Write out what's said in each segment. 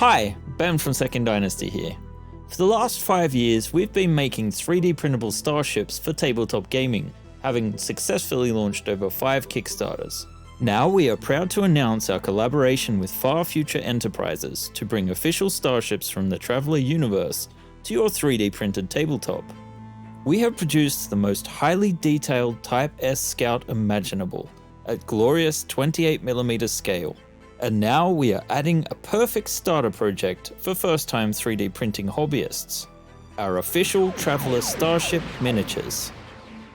Hi, Ben from Second Dynasty here. For the last 5 years, we've been making 3D printable starships for tabletop gaming, having successfully launched over 5 Kickstarters. Now we are proud to announce our collaboration with Far Future Enterprises to bring official starships from the Traveler universe to your 3D printed tabletop. We have produced the most highly detailed Type S Scout imaginable, at glorious 28mm scale. And now we are adding a perfect starter project for first-time 3D printing hobbyists, our official Traveler Starship miniatures.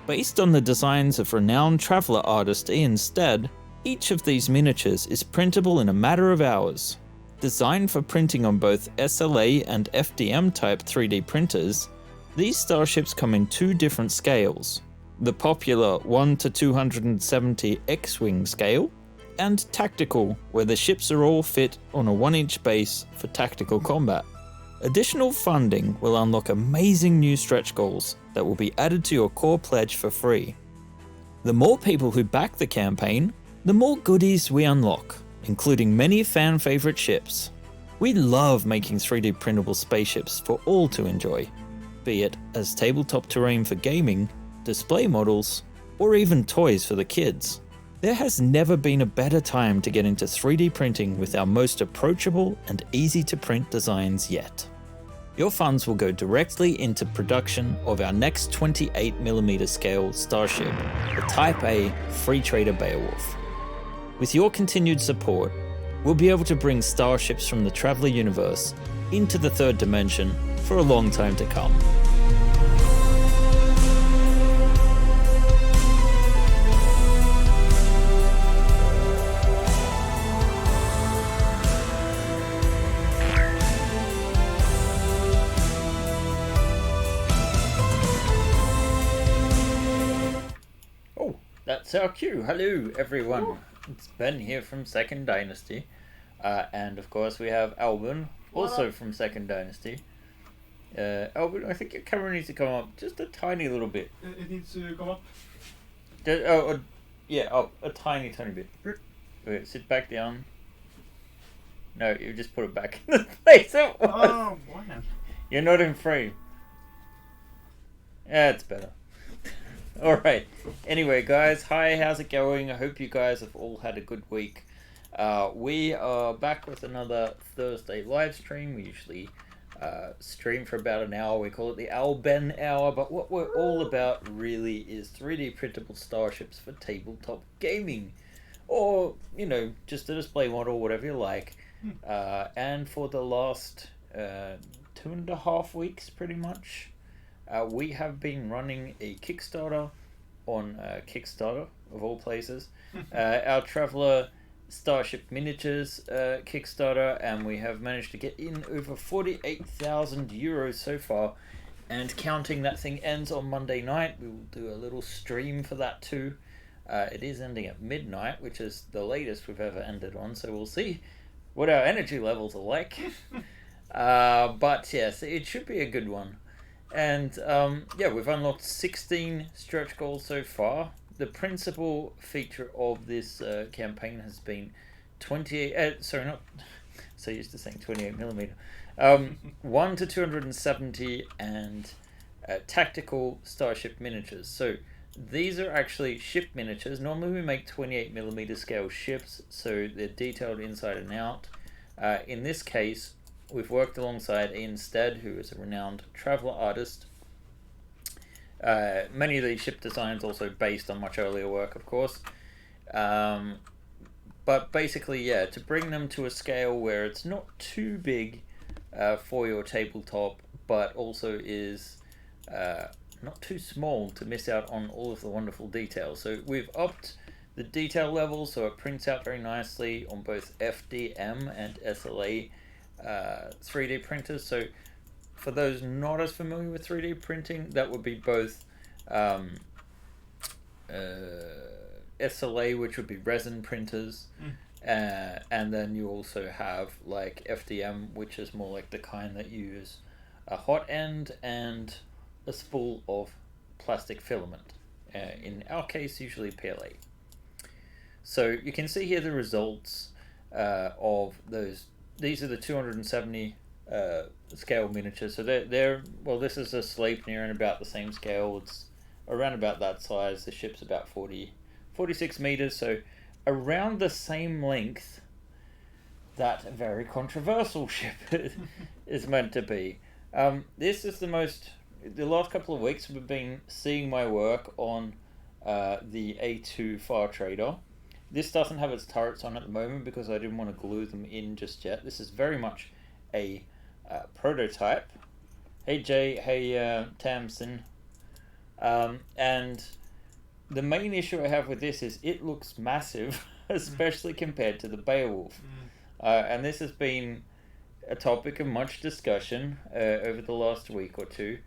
Based on the designs of renowned Traveler artist Ian Stead, each of these miniatures is printable in a matter of hours. Designed for printing on both SLA and FDM type 3D printers, these starships come in 2 different scales, the popular 1:270 X-Wing scale, and tactical, where the ships are all fit on a 1-inch base for tactical combat. Additional funding will unlock amazing new stretch goals that will be added to your core pledge for free. The more people who back the campaign, the more goodies we unlock, including many fan favorite ships. We love making 3D printable spaceships for all to enjoy, be it as tabletop terrain for gaming, display models, or even toys for the kids. There has never been a better time to get into 3D printing with our most approachable and easy to print designs yet. Your funds will go directly into production of our next 28mm scale Starship, the Type A Free Trader Beowulf. With your continued support, we'll be able to bring starships from the Traveler universe into the 3rd dimension for a long time to come. That's our cue. Hello, everyone. Ooh. It's Ben here from Second Dynasty. And of course, we have AlBen, also from Second Dynasty. AlBen, I think your camera needs to come up just a tiny little bit. It needs to come up? A tiny bit. Wait, sit back down. No, you just put it back in the place it was. Oh, boy. You're not in frame. Yeah, it's better. Alright, anyway guys, hi, how's it going? I hope you guys have all had a good week. We are back with another Thursday live stream. We usually stream for about an hour. We call it the AlBen hour, but what we're all about really is 3D printable starships for tabletop gaming. Or, just a display model, whatever you like. And for the last 2.5 weeks, pretty much, we have been running a Kickstarter on Kickstarter, of all places. Our Traveler Starship Miniatures Kickstarter, and we have managed to get in over 48,000 euros so far. And counting, that thing ends on Monday night. We will do a little stream for that too. It is ending at midnight, which is the latest we've ever ended on, so we'll see what our energy levels are like. But yes, it should be a good one. And we've unlocked 16 stretch goals so far. The principal feature of this campaign has been 28. So used to saying 28mm. 1:270 and tactical starship miniatures. So these are actually ship miniatures. Normally we make 28mm scale ships, so they're detailed inside and out. In this case, we've worked alongside Ian Stead, who is a renowned Traveler artist. Many of these ship designs also based on much earlier work, of course. But basically, to bring them to a scale where it's not too big for your tabletop, but also is not too small to miss out on all of the wonderful details. So we've upped the detail level so it prints out very nicely on both FDM and SLA 3D printers. So for those not as familiar with 3D printing, that would be both SLA, which would be resin printers, and then you also have like FDM, which is more like the kind that use a hot end and a spool of plastic filament. In our case, usually PLA. So you can see here the results of those these are the 270 scale miniatures. So they're well, this is a Sleipnir in about the same scale. It's around about that size. The ship's about 46 meters, so around the same length that very controversial ship is meant to be. This is the last couple of weeks we've been seeing my work on the A2 Far Trader. This doesn't have its turrets on at the moment because I didn't want to glue them in just yet. This is very much a prototype. Hey Jay, hey Tamsin. And the main issue I have with this is it looks massive, especially compared to the Beowulf. And this has been a topic of much discussion over the last week or two.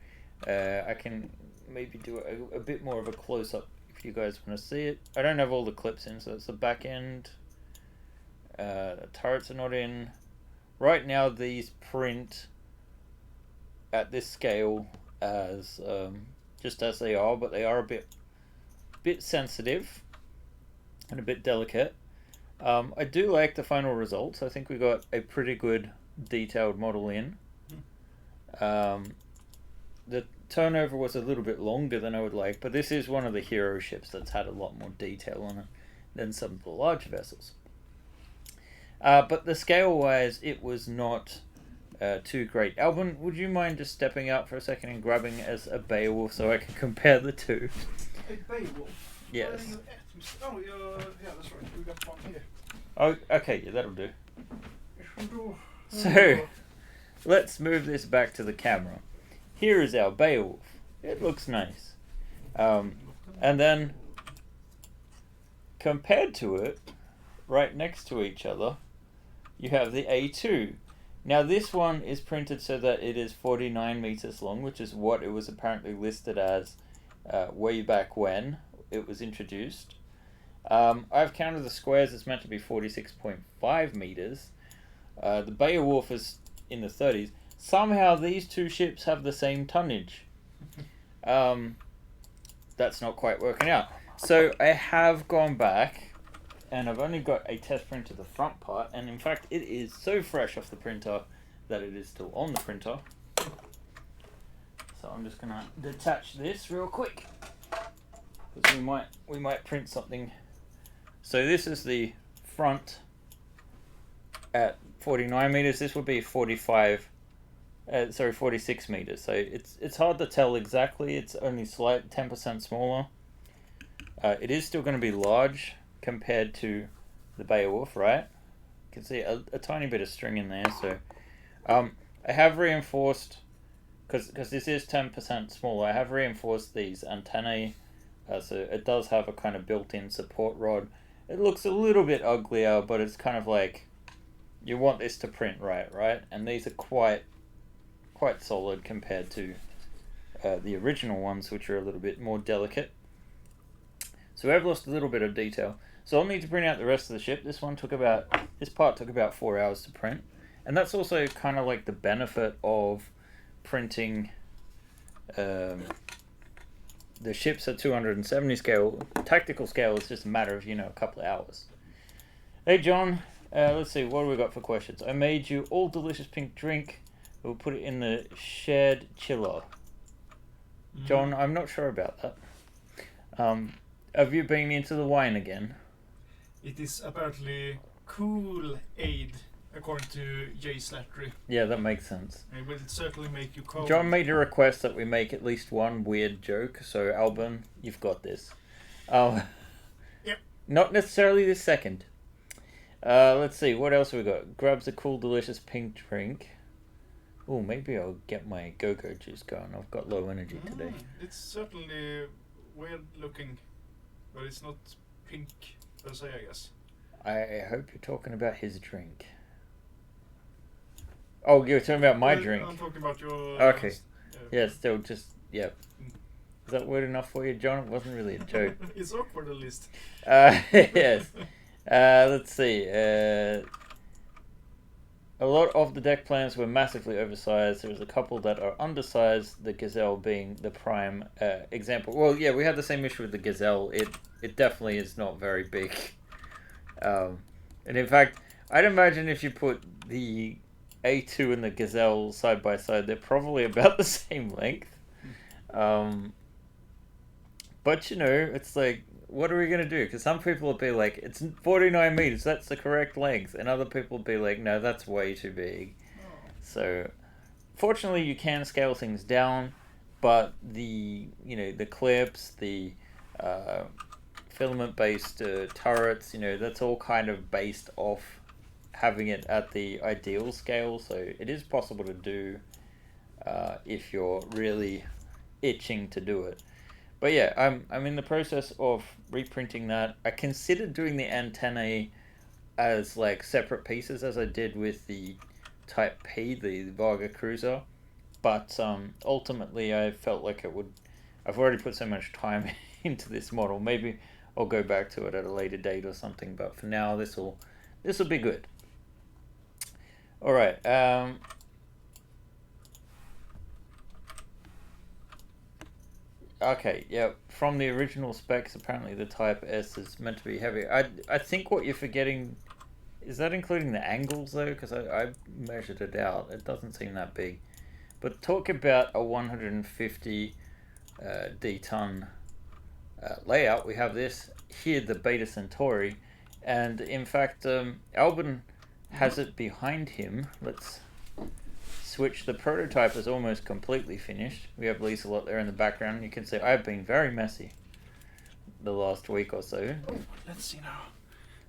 I can maybe do a bit more of a close-up if you guys want to see it. I don't have all the clips in, so it's the back end. The turrets are not in. Right now these print at this scale as just as they are, but they are a bit sensitive and a bit delicate. I do like the final results. I think we got a pretty good detailed model in. The turnover was a little bit longer than I would like, but this is one of the hero ships that's had a lot more detail on it than some of the large vessels. But the scale-wise, it was not too great. AlBen, would you mind just stepping out for a second and grabbing as a Beowulf so I can compare the two? A Beowulf? Yes. Oh, yeah, that's right. We got one here. Oh, okay, yeah, that'll do. So, let's move this back to the camera. Here is our Beowulf. It looks nice. And then, compared to it, right next to each other, you have the A2. Now this one is printed so that it is 49 meters long, which is what it was apparently listed as way back when it was introduced. I've counted the squares, it's meant to be 46.5 meters. The Beowulf is in the 30s. Somehow these two ships have the same tonnage. That's not quite working out. So I have gone back and I've only got a test print of the front part, and in fact it is so fresh off the printer that it is still on the printer. So I'm just gonna detach this real quick because we might print something. So this is the front at 49 meters. This would be 46 meters. So it's hard to tell exactly. It's only slight 10% smaller. It is still going to be large compared to the Beowulf, right? You can see a tiny bit of string in there. So I have reinforced, because this is 10% smaller, I have reinforced these antennae. So it does have a kind of built-in support rod. It looks a little bit uglier, but it's kind of like you want this to print right? And these are quite solid compared to the original ones, which are a little bit more delicate. So I've lost a little bit of detail. So I'll need to print out the rest of the ship. This part took about 4 hours to print. And that's also kind of like the benefit of printing the ships at 270 scale. Tactical scale is just a matter of, a couple of hours. Hey John, let's see, what do we got for questions? I made you all delicious pink drink. We'll put it in the shared chiller. John, I'm not sure about that. Have you been into the wine again? It is apparently Kool-Aid, according to Jay Slattery. Yeah, that makes sense. It will certainly make you cold. John made a request that we make at least one weird joke, so AlBen, you've got this. Yep. Not necessarily this second. Let's see, what else have we got? Grabs a cool, delicious pink drink. Oh, maybe I'll get my go-go juice going. I've got low energy today. It's certainly weird looking, but it's not pink per se, I guess. I hope you're talking about his drink. Oh, you're talking about my drink? I'm talking about your... Okay. Yeah, still just... Yeah. Is that word enough for you, John? It wasn't really a joke. It's awkward at least. Yes. Let's see. A lot of the deck plans were massively oversized. There was a couple that are undersized, the Gazelle being the prime example. Well, yeah, we had the same issue with the Gazelle. It definitely is not very big. And in fact, I'd imagine if you put the A2 and the Gazelle side by side, they're probably about the same length. But you know, it's like, what are we gonna do? Because some people will be like, it's 49 meters, that's the correct length, and other people will be like, no, that's way too big. So, fortunately, you can scale things down, but the clips, the filament-based turrets, that's all kind of based off having it at the ideal scale. So it is possible to do if you're really itching to do it. But yeah, I'm in the process of reprinting that. I considered doing the antennae as like separate pieces, as I did with the Type P, the Varga Cruiser, but ultimately I felt like it would. I've already put so much time into this model. Maybe I'll go back to it at a later date or something. But for now, this will be good. All right. Okay, yeah, from the original specs, apparently the Type S is meant to be heavy. I think what you're forgetting, is that including the angles though? Because I measured it out. It doesn't seem that big. But talk about a 150 D-ton layout. We have this here, the Beta Centauri. And in fact, AlBen has it behind him. Let's switch. The prototype is almost completely finished. We have Lieselot there in the background. You can see I've been very messy the last week or so. Let's see now.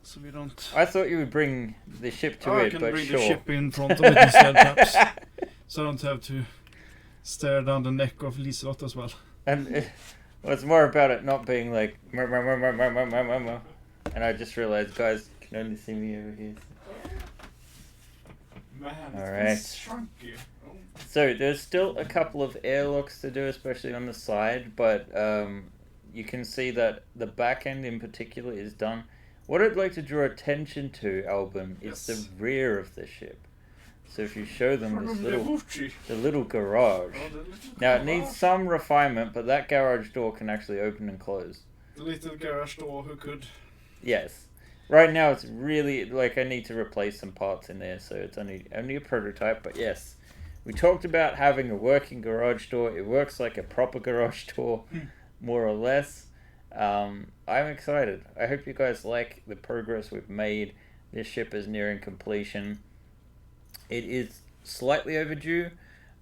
So we don't... I thought you would bring the ship to it, I can but bring sure. the ship in front of it instead, perhaps. So I don't have to stare down the neck of Lieselot as well. And it's more about it not being like... And I just realized guys can only see me over here. Man, Alright. it's shrunky. Oh. So there's still a couple of airlocks to do, especially on the side, but you can see that the back end in particular is done. What I'd like to draw attention to, AlBen, is the rear of the ship. So if you show them this little garage. Now it needs some refinement, but that garage door can actually open and close. The little garage door who could... Yes. Right now it's really, like, I need to replace some parts in there, so it's only a prototype, but yes. We talked about having a working garage door. It works like a proper garage door, more or less. I'm excited. I hope you guys like the progress we've made. This ship is nearing completion. It is slightly overdue,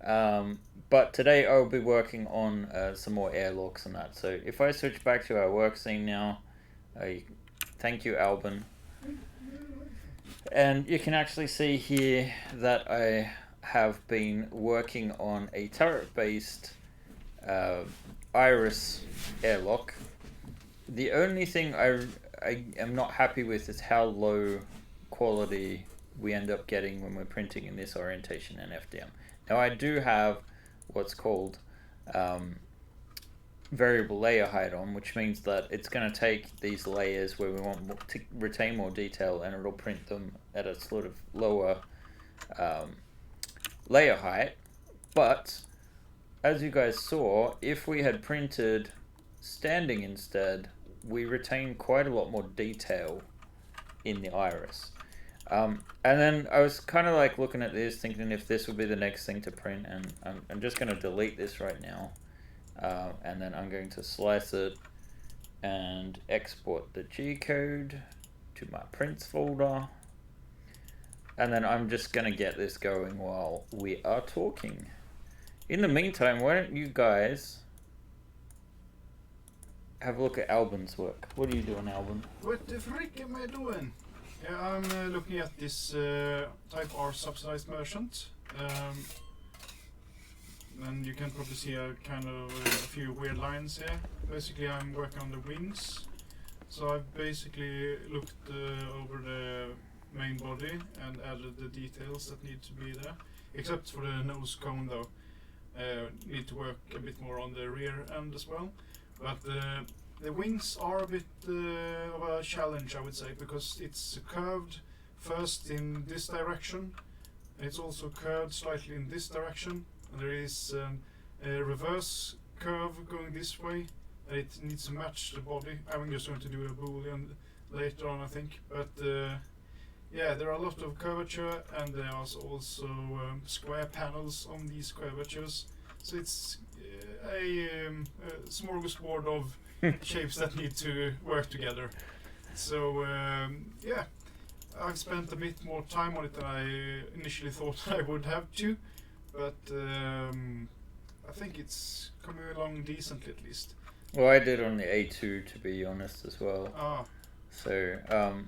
but today I'll be working on some more airlocks and that. So if I switch back to our work scene now, thank you, AlBen. And you can actually see here that I have been working on a turret-based iris airlock. The only thing I am not happy with is how low quality we end up getting when we're printing in this orientation and FDM. Now I do have what's called variable layer height on, which means that it's going to take these layers where we want to retain more detail and it'll print them at a sort of lower layer height. But as you guys saw, if we had printed standing instead, we retain quite a lot more detail in the iris. And then I was kind of like looking at this, thinking if this would be the next thing to print, and I'm just going to delete this right now. And then I'm going to slice it and export the G-code to my prints folder. And then I'm just going to get this going while we are talking. In the meantime, why don't you guys have a look at AlBen's work. What are you doing, AlBen? What the frick am I doing? Yeah, I'm looking at this Type R subsidized merchant. And you can probably see a kind of a few weird lines here. Basically, I'm working on the wings. So I've basically looked over the main body and added the details that need to be there. Except for the nose cone though. Need to work a bit more on the rear end as well. But the wings are a bit of a challenge, I would say, because it's curved first in this direction. It's also curved slightly in this direction. And there is a reverse curve going this way. It needs to match the body. I'm just going to do a boolean later on, I think. But yeah, there are a lot of curvature, and there are also square panels on these curvatures. So it's a smorgasbord of shapes that need to work together. So yeah, I've spent a bit more time on it than I initially thought I would have to, but I think it's coming along decently at least. Well, I did on the A2 to be honest as well. Ah, So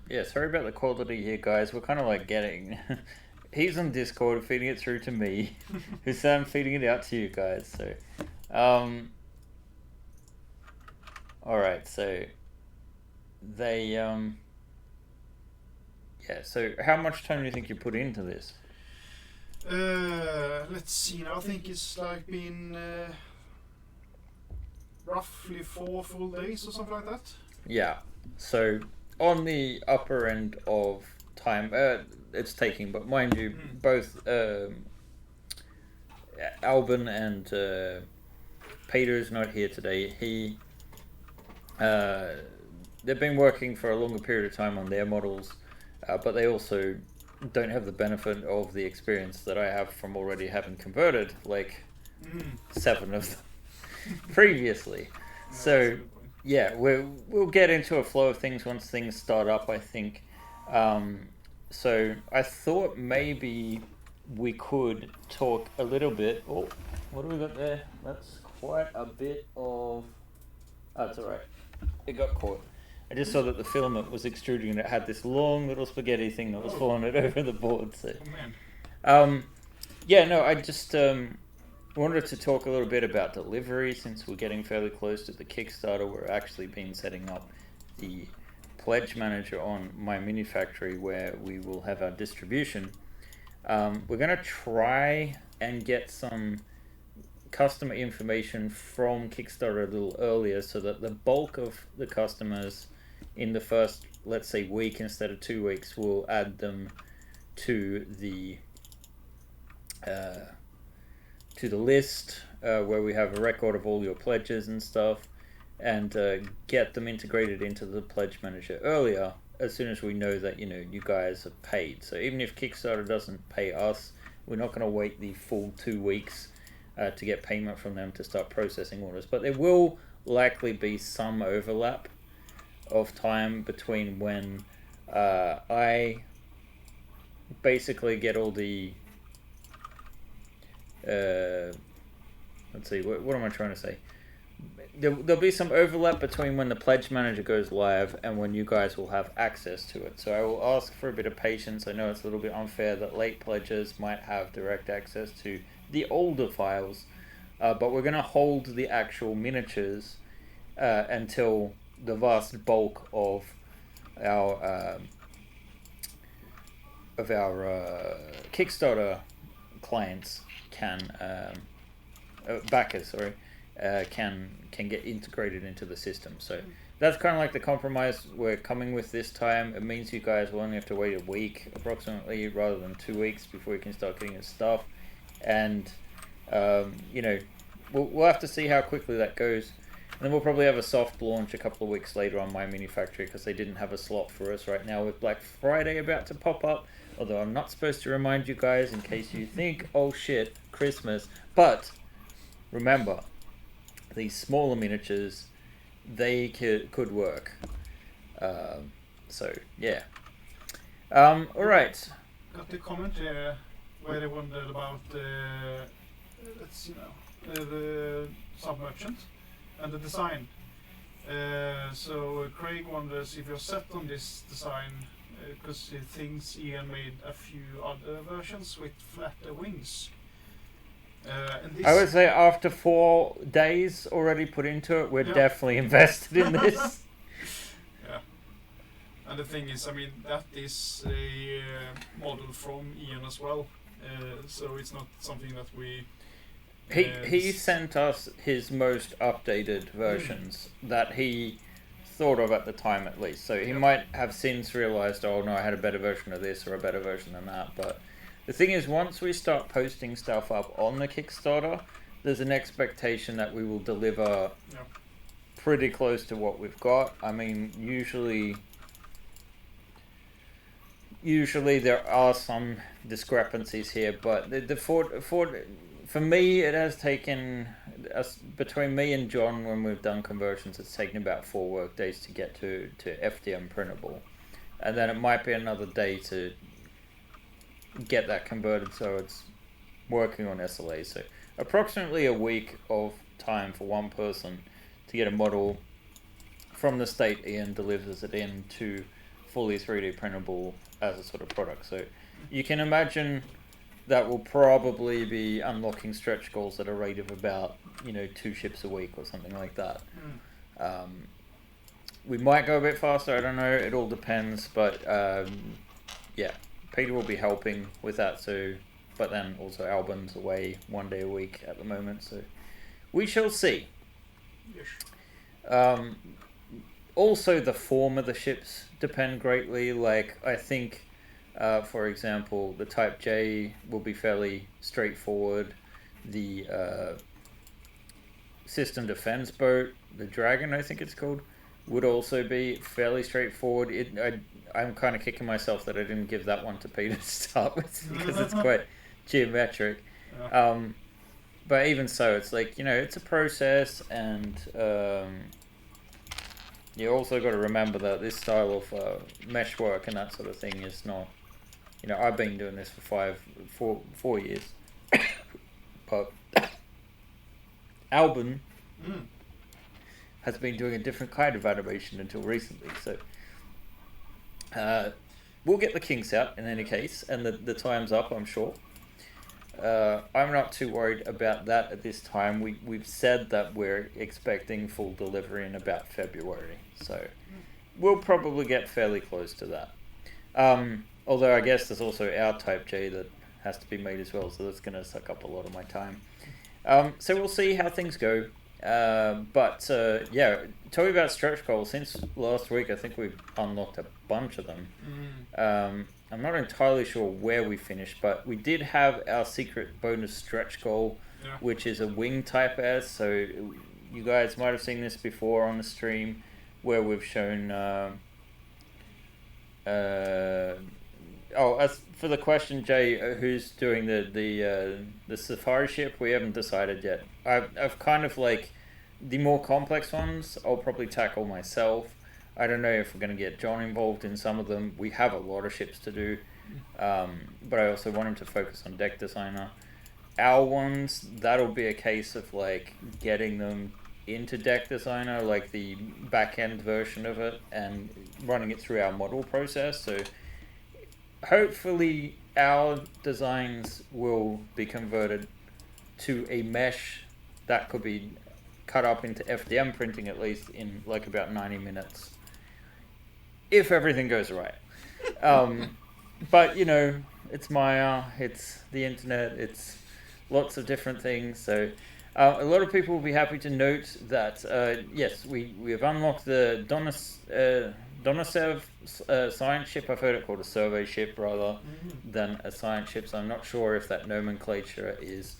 yeah, sorry about the quality here, guys. We're kind of like getting. He's on Discord feeding it through to me, who's I'm feeding it out to you guys. So, all right. So they yeah. So how much time do you think you put into this? let's see now. I think it's like been roughly 4 full days or something like that. Yeah. So on the upper end of time, it's taking, but mind you, both AlBen and Peter is not here today. They've been working for a longer period of time on their models, but they also don't have the benefit of the experience that I have from already having converted like 7 of them previously. Yeah, So yeah, we'll get into a flow of things once things start up, I think. So I thought maybe we could talk a little bit. Oh, what do we got there? That's quite a bit of... Oh, it's alright. It got caught. I just saw that the filament was extruding and it had this long little spaghetti thing that was falling it over the board. So, Oh man. yeah, no, I just wanted to talk a little bit about delivery since we're getting fairly close to the Kickstarter. We're actually been setting up the pledge manager on my mini factory where we will have our distribution. We're going to try and get some customer information from Kickstarter a little earlier so that the bulk of the customers in the first, let's say, week instead of 2 weeks will add them to the list where we have a record of all your pledges and stuff, and get them integrated into the pledge manager earlier as soon as we know that you guys have paid. So even if Kickstarter doesn't pay us, we're not going to wait the full 2 weeks to get payment from them to start processing orders. But there will likely be some overlap of time between when I basically get all the let's see, what am I trying to say? There'll be some overlap between when the pledge manager goes live and when you guys will have access to it. So I will ask for a bit of patience. I know it's a little bit unfair that late pledgers might have direct access to the older files, but we're going to hold the actual miniatures until the vast bulk of our Kickstarter clients backers can get integrated into the system. So that's kind of like the compromise we're coming with this time. It means you guys will only have to wait a week approximately rather than 2 weeks before you can start getting your stuff. And we'll have to see how quickly that goes. And then we'll probably have a soft launch a couple of weeks later on my mini factory because they didn't have a slot for us right now with Black Friday about to pop up. Although I'm not supposed to remind you guys in case you think, oh shit, Christmas. But remember, these smaller miniatures, they could work. So yeah. All right. Got the comment here where they wondered about the sub-merchant and the design. So Craig wonders if you're set on this design because he thinks Ian made a few other versions with flatter wings. And this I would say after 4 days already put into it, we're definitely invested in this. Yeah. And the thing is, I mean, that is a model from Ian as well. So it's not something that we... He sent us his most updated versions that he thought of at the time, at least. So he might have since realized, oh no, I had a better version of this or a better version than that. But the thing is, once we start posting stuff up on the Kickstarter, there's an expectation that we will deliver pretty close to what we've got. I mean, usually usually there are some discrepancies here, but for me, it has taken us, between me and John, when we've done conversions, it's taken about 4 work days to get to FDM printable, and then it might be another day to get that converted so it's working on SLA. So approximately a week of time for one person to get a model from the state Ian delivers it in to fully 3D printable as a sort of product. So you can imagine that will probably be unlocking stretch goals at a rate of about 2 ships a week or something like that. We might go a bit faster, I don't know, it all depends, but yeah, Peter will be helping with that, so, but then also AlBen's away 1 day a week at the moment, so we shall see. Yes. Also, the form of the ships depend greatly. Like, I think, for example, the Type J will be fairly straightforward. The system defense boat, the Dragon, I think it's called, would also be fairly straightforward. I'm kind of kicking myself that I didn't give that one to Peter to start with because it's quite geometric. But even so, it's like, it's a process, and you also got to remember that this style of mesh work and that sort of thing is not, I've been doing this for 4 years, but AlBen has been doing a different kind of animation until recently, so we'll get the kinks out in any case, and the time's up, I'm sure. I'm not too worried about that at this time. We've said that we're expecting full delivery in about February, so we'll probably get fairly close to that. Although I guess there's also our Type J that has to be made as well, so that's going to suck up a lot of my time. So we'll see how things go. But yeah, tell me about stretch goals. Since last week, I think we've unlocked a bunch of them. I'm not entirely sure where we finished, but we did have our secret bonus stretch goal, which is a wing type S. So you guys might have seen this before on the stream, where we've shown. As for the question, Jay, who's doing the safari ship? We haven't decided yet. I've kind of like the more complex ones I'll probably tackle myself. I don't know if we're going to get John involved in some of them. We have a lot of ships to do, but I also want him to focus on deck designer. Our ones, that'll be a case of like getting them into deck designer, like the back end version of it, and running it through our model process. So hopefully our designs will be converted to a mesh that could be cut up into FDM printing at least in like about 90 minutes. If everything goes right. But it's Maya, it's the internet, it's lots of different things. So a lot of people will be happy to note that, yes, we have unlocked the Donosev science ship. I've heard it called a survey ship rather than a science ship, so I'm not sure if that nomenclature is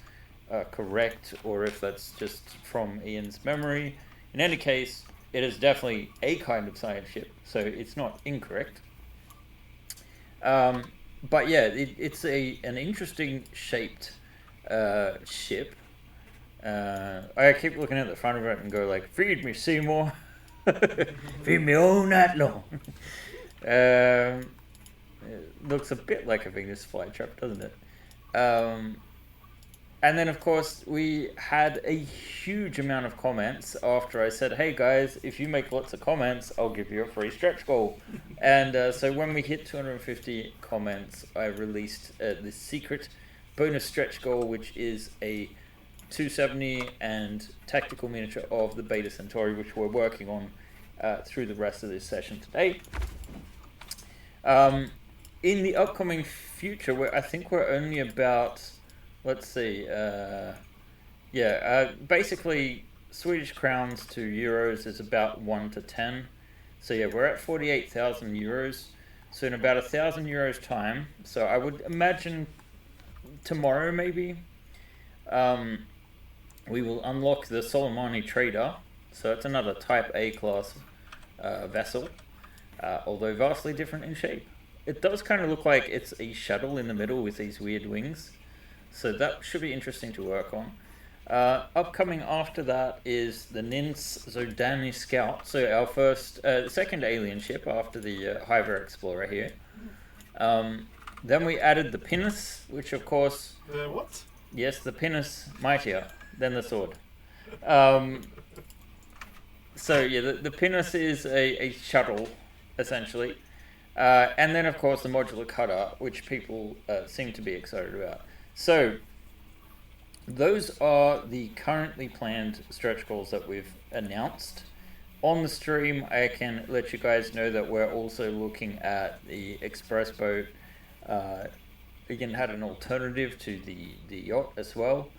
correct or if that's just from Ian's memory. In any case, it is definitely a kind of science ship, so it's not incorrect. But yeah, it's an interesting shaped ship. I keep looking at the front of it and go like, feed me, Seymour. Feed me all night long. It looks a bit like a Venus flytrap, doesn't it? And then, of course, we had a huge amount of comments after I said, hey guys, if you make lots of comments, I'll give you a free stretch goal. And so when we hit 250 comments, I released this secret bonus stretch goal, which is a 270 and tactical miniature of the Beta Centauri, which we're working on through the rest of this session today. In the upcoming future, I think we're only about... Let's see, basically Swedish crowns to euros is about 1 to 10. So yeah, we're at 48,000 euros. So in about 1,000 euros time, so I would imagine tomorrow maybe, we will unlock the Solomani Trader. So it's another Type A class vessel, although vastly different in shape. it does kind of look like it's a shuttle in the middle with these weird wings. So that should be interesting to work on. Upcoming after that is the Nins Zodani Scout. So our second alien ship after the Hyver Explorer here. Then we added the Pinnace, which of course... The what? Yes, the Pinnace mightier than the sword. So yeah, the Pinnace is a shuttle, essentially. And then of course the modular cutter, which people seem to be excited about. So those are the currently planned stretch goals that we've announced. On the stream, I can let you guys know that we're also looking at the express boat. Again, had an alternative to the yacht as well.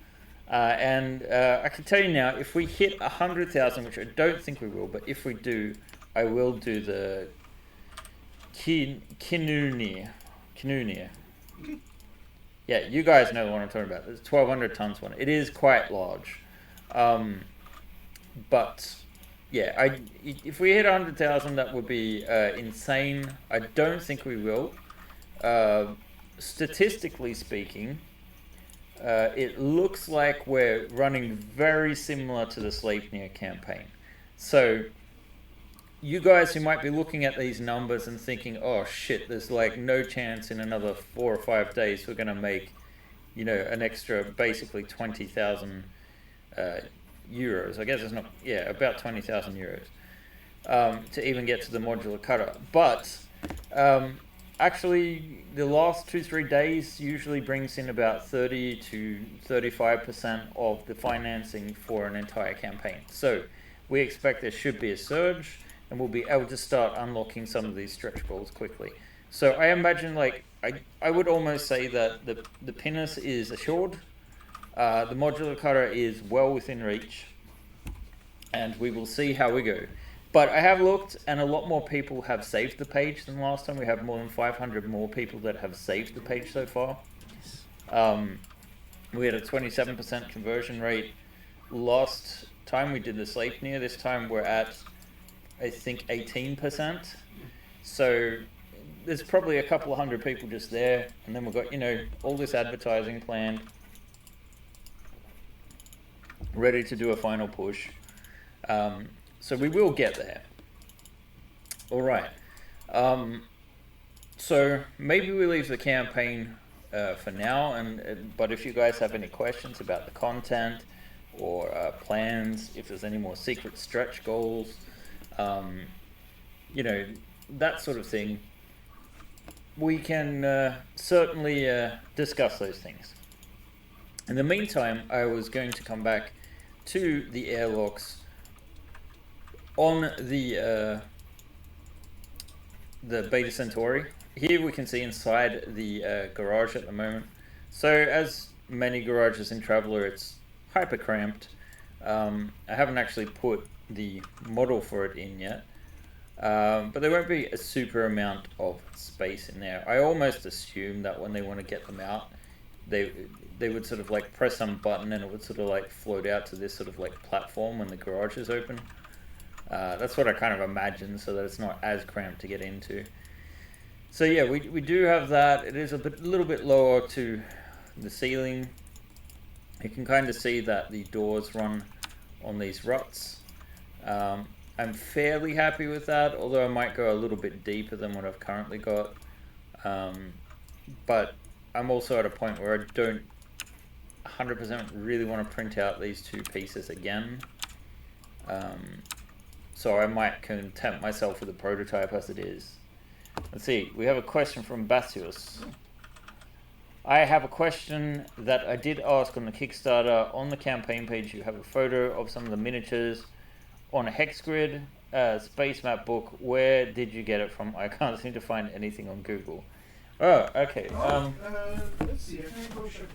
And I can tell you now, if we hit 100,000, which I don't think we will, but if we do, I will do the Kinunia. Yeah, you guys know what I'm talking about. There's 1,200 tons one. It is quite large. But yeah, if we hit 100,000, that would be insane. I don't think we will. Statistically speaking, it looks like we're running very similar to the Sleipnir campaign. So you guys who might be looking at these numbers and thinking, oh shit, there's like no chance in another 4 or 5 days we're going to make, you know, an extra basically 20,000 euros. I guess it's not, yeah, about 20,000 euros to even get to the modular cutter. But actually, the last 2-3 days usually brings in about 30 to 35% of the financing for an entire campaign. So we expect there should be a surge, and we'll be able to start unlocking some of these stretch goals quickly. So I imagine, like, I would almost say that the Pinnace is assured, the modular cutter is well within reach, and we will see how we go. But I have looked, and a lot more people have saved the page than last time. We have more than 500 more people that have saved the page so far. We had a 27% conversion rate last time we did the Sleipnir. This time we're at, I think, 18%. So there's probably a couple of hundred people just there, and then we've got, you know, all this advertising planned, ready to do a final push. So we will get there. All right. So maybe we leave the campaign for now, but if you guys have any questions about the content or plans, if there's any more secret stretch goals, you know, that sort of thing, we can certainly discuss those things. In the meantime, I was going to come back to the airlocks on the Beta Centauri. Here we can see inside the garage at the moment. So as many garages in Traveller, it's hyper cramped. I haven't actually put the model for it in yet, but there won't be a super amount of space in there. I almost assume that when they want to get them out, they would sort of like press some button and it would sort of like float out to this sort of like platform when the garage is open. That's what I kind of imagine, so that it's not as cramped to get into. So yeah, we do have that. It is a little bit lower to the ceiling. You can kind of see that the doors run on these ruts. I'm fairly happy with that, although I might go a little bit deeper than what I've currently got. But I'm also at a point where I don't 100% really want to print out these two pieces again. So I might content myself with the prototype as it is. Let's see, we have a question from Basius. I have a question that I did ask on the Kickstarter. On the campaign page, you have a photo of some of the miniatures on a hex grid space map book. Where did you get it from? I can't seem to find anything on Google. Oh, okay. Let's see, I can go check.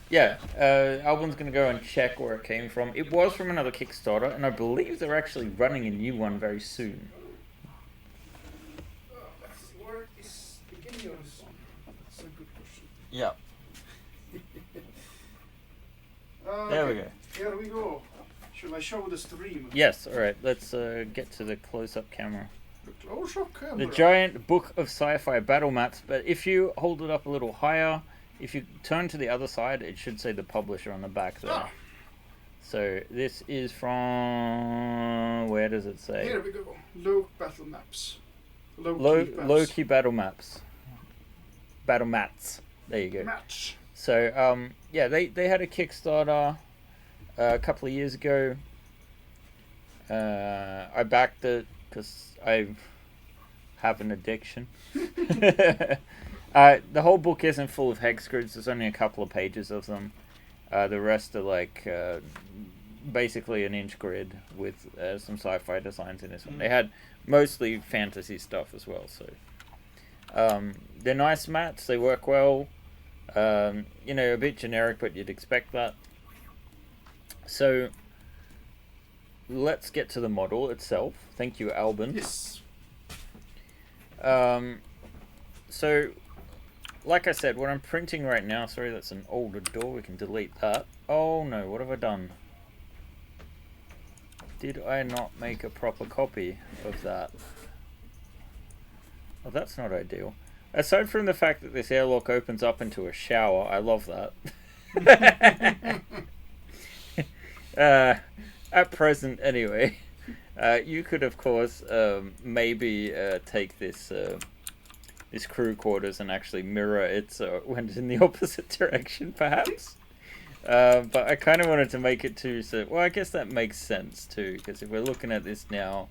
Yeah, AlBen's going to go and check where it came from. It was from another Kickstarter, and I believe they're actually running a new one very soon. Where is the beginning of the song? That's a good question. Yeah. Okay. There we go. Here we go. Should I show the stream? Yes, alright, let's get to the close-up camera. camera. The giant book of sci-fi battle maps. But if you hold it up a little higher, if you turn to the other side, it should say the publisher on the back there. Ah. So this is from, where does it say? Here we go. Low battle maps. Low-key battle maps. Battle mats. There you go. Match. So yeah, they had a Kickstarter a couple of years ago. I backed it because I have an addiction. The whole book isn't full of hex grids. There's only a couple of pages of them. The rest are like basically an inch grid with some sci-fi designs in this one. They had mostly fantasy stuff as well. So they're nice mats. They work well. You know, a bit generic, but you'd expect that. So let's get to the model itself. Thank you, AlBen. Yes. So, like I said, what I'm printing right now, sorry, that's an older door, we can delete that. Oh no, what have I done? Did I not make a proper copy of that? Oh, that's not ideal. Aside from the fact that this airlock opens up into a shower, I love that. At present, anyway. You could, of course, maybe take this this crew quarters and actually mirror it so it went in the opposite direction, perhaps. But I kind of wanted to make it too, so... Well, I guess that makes sense, too, because if we're looking at this now,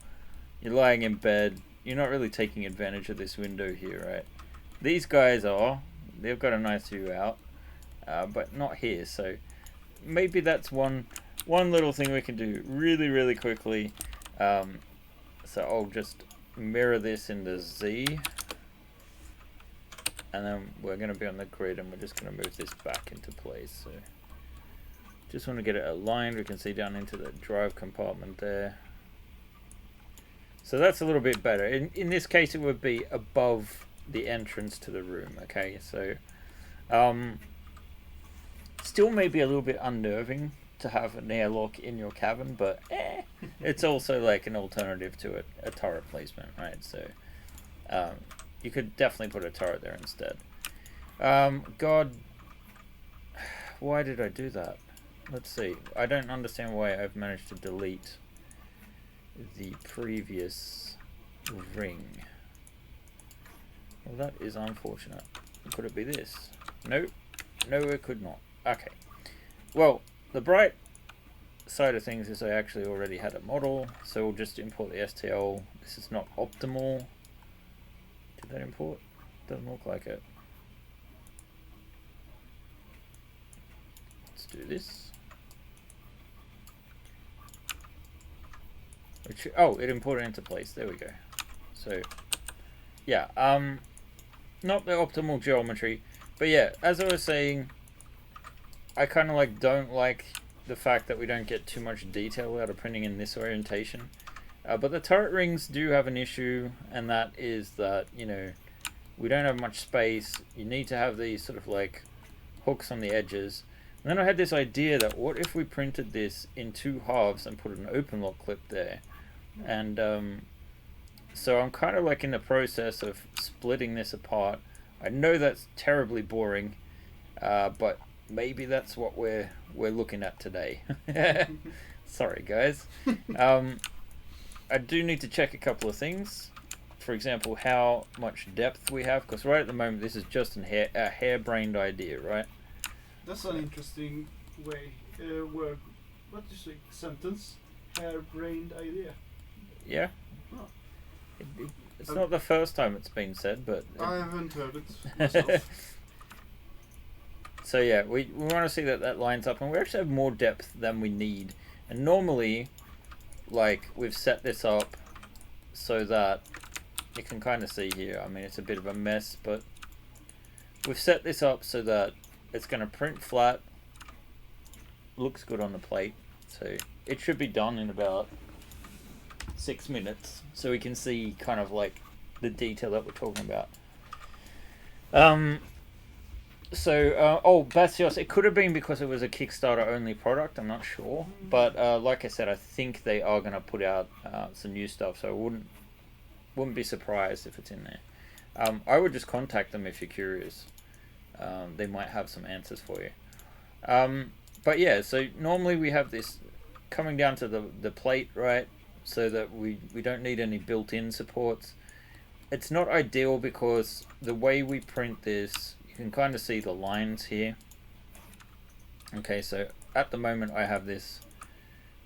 you're lying in bed, you're not really taking advantage of this window here, right? These guys are. They've got a nice view out, but not here, so maybe that's one little thing we can do really, really quickly. So I'll just mirror this into Z, and then we're going to be on the grid, and we're just going to move this back into place. So just want to get it aligned. We can see down into the drive compartment there. So that's a little bit better. In this case, it would be above the entrance to the room. Okay, so still maybe a little bit unnerving to have an airlock in your cabin, but it's also like an alternative to a turret placement, right? So you could definitely put a turret there instead. God, why did I do that? Let's see. I don't understand why I've managed to delete the previous ring. Well, that is unfortunate. Could it be this? Nope. No, it could not. Okay. Well, the bright side of things is I actually already had a model, so we'll just import the STL. This is not optimal. Did that import? Doesn't look like it. Let's do this. Oh, it imported into place. There we go. So, yeah, not the optimal geometry, but yeah, as I was saying, I kind of like don't like the fact that we don't get too much detail out of printing in this orientation. But the turret rings do have an issue, and that is that, you know, we don't have much space. You need to have these sort of like hooks on the edges. And then I had this idea that what if we printed this in two halves and put an open lock clip there? And so I'm kind of like in the process of splitting this apart. I know that's terribly boring, but maybe that's what we're looking at today. Sorry, guys. I do need to check a couple of things. For example, how much depth we have, because right at the moment this is just a harebrained idea, right? That's an interesting way word. What do you say? Sentence? Harebrained idea. Yeah. Oh. It's not the first time it's been said, but I haven't heard it myself. So yeah, we want to see that lines up, and we actually have more depth than we need. And normally, like, we've set this up so that you can kind of see here. I mean, it's a bit of a mess, but we've set this up so that it's going to print flat. Looks good on the plate, so it should be done in about 6 minutes, so we can see kind of like the detail that we're talking about. Oh, Basios, it could have been because it was a Kickstarter only product, I'm not sure, but like I said, I think they are going to put out some new stuff, so I wouldn't wouldn't be surprised if it's in there. I would just contact them if you're curious. They might have some answers for you. But yeah, so normally we have this coming down to the plate, right? So that we don't need any built-in supports. It's not ideal because the way we print this, you can kind of see the lines here. Okay, so at the moment I have this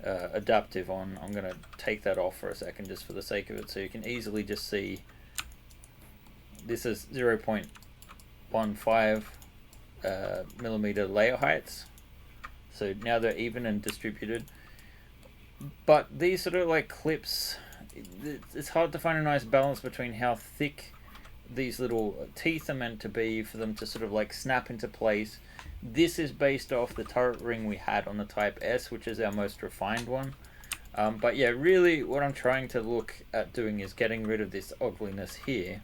adaptive on. I'm going to take that off for a second just for the sake of it, so you can easily just see this is 0.15 millimeter layer heights. So now they're even and distributed. But these sort of like clips, it's hard to find a nice balance between how thick these little teeth are meant to be for them to sort of like snap into place. This is based off the turret ring we had on the Type S, which is our most refined one. But yeah, really what I'm trying to look at doing is getting rid of this ugliness here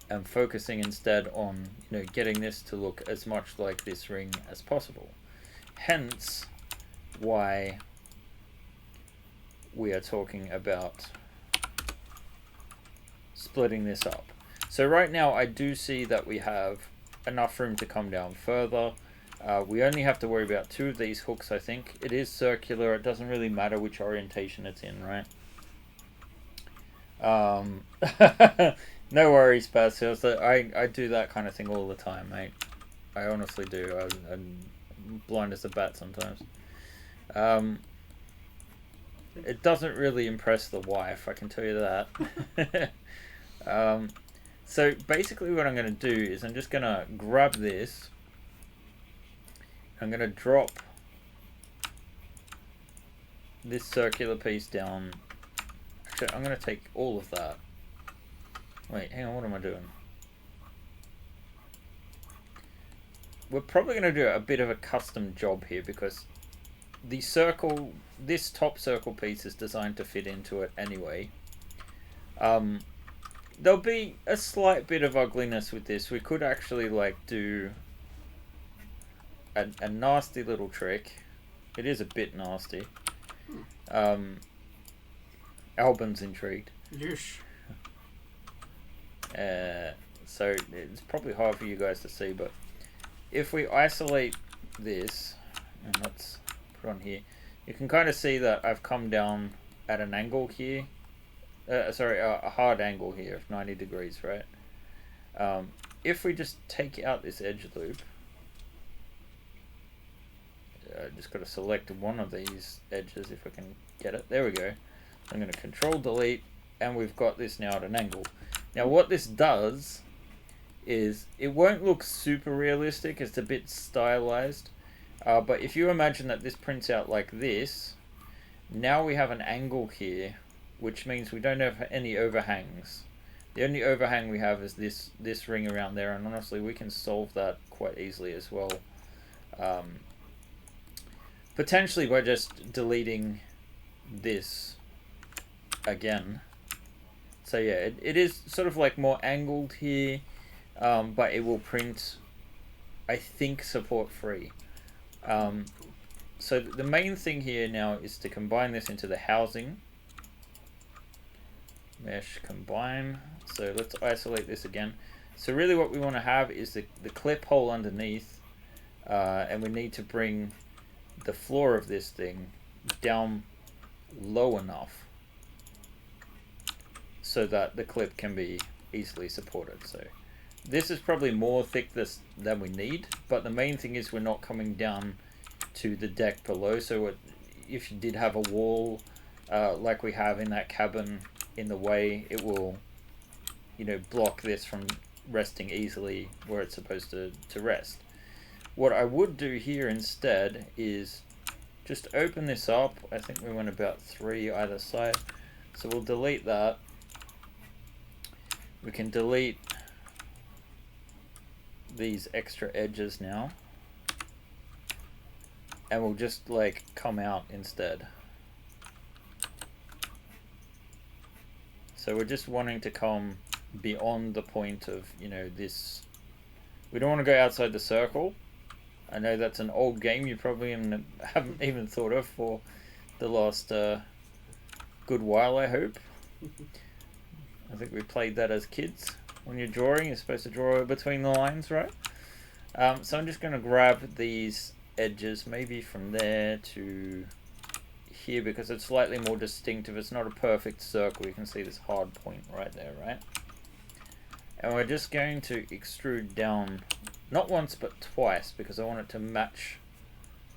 and focusing instead on, you know, getting this to look as much like this ring as possible. Hence why we are talking about splitting this up. So right now I do see that we have enough room to come down further. We only have to worry about 2 of these hooks, I think. It is circular, it doesn't really matter which orientation it's in, right? No worries, Basil. So I do that kind of thing all the time, mate. I honestly do. I'm blind as a bat sometimes. It doesn't really impress the wife, I can tell you that. So basically what I'm going to do is I'm just going to grab this. I'm going to drop this circular piece down. Actually, I'm going to take all of that. Wait, hang on, what am I doing? We're probably going to do a bit of a custom job here because the circle, this top circle piece is designed to fit into it anyway. There'll be a slight bit of ugliness with this. We could actually like do a nasty little trick. It is a bit nasty. AlBen's intrigued. Yes. So it's probably hard for you guys to see, but if we isolate this, and let's put on here, you can kind of see that I've come down at an angle here. Sorry, a hard angle here of 90 degrees, right? If we just take out this edge loop, just got to select one of these edges if I can get it. There we go. I'm going to Control Delete, and we've got this now at an angle. Now what this does is it won't look super realistic. It's a bit stylized. But if you imagine that this prints out like this, now we have an angle here, which means we don't have any overhangs. The only overhang we have is this ring around there, and honestly we can solve that quite easily as well. Potentially by just deleting this again. So yeah, it is sort of like more angled here, but it will print, I think, support free. So the main thing here now is to combine this into the housing. Mesh combine. So let's isolate this again. So really what we want to have is the clip hole underneath, and we need to bring the floor of this thing down low enough so that the clip can be easily supported. So this is probably more thickness than we need, but the main thing is we're not coming down to the deck below. So if you did have a wall like we have in that cabin in the way, it will, you know, block this from resting easily where it's supposed to rest. What I would do here instead is just open this up. I think we went about 3 either side. So we'll delete that. We can delete these extra edges now. And we'll just like come out instead. So we're just wanting to come beyond the point of, you know, this. We don't want to go outside the circle. I know that's an old game you probably haven't even thought of for the last good while, I hope. I think we played that as kids. When you're drawing, you're supposed to draw between the lines, right? So I'm just going to grab these edges, maybe from there to here, because it's slightly more distinctive. It's not a perfect circle. You can see this hard point right there, right? And we're just going to extrude down, not once but twice, because I want it to match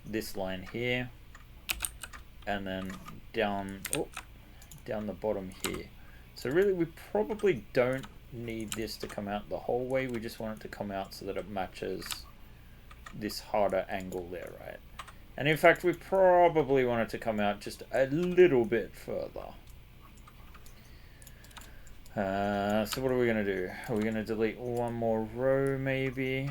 this line here, and then down, down the bottom here. So really we probably don't need this to come out the whole way. We just want it to come out so that it matches this harder angle there, right? And in fact we probably want it to come out just a little bit further. So what are we going to do? Are we going to delete one more row maybe?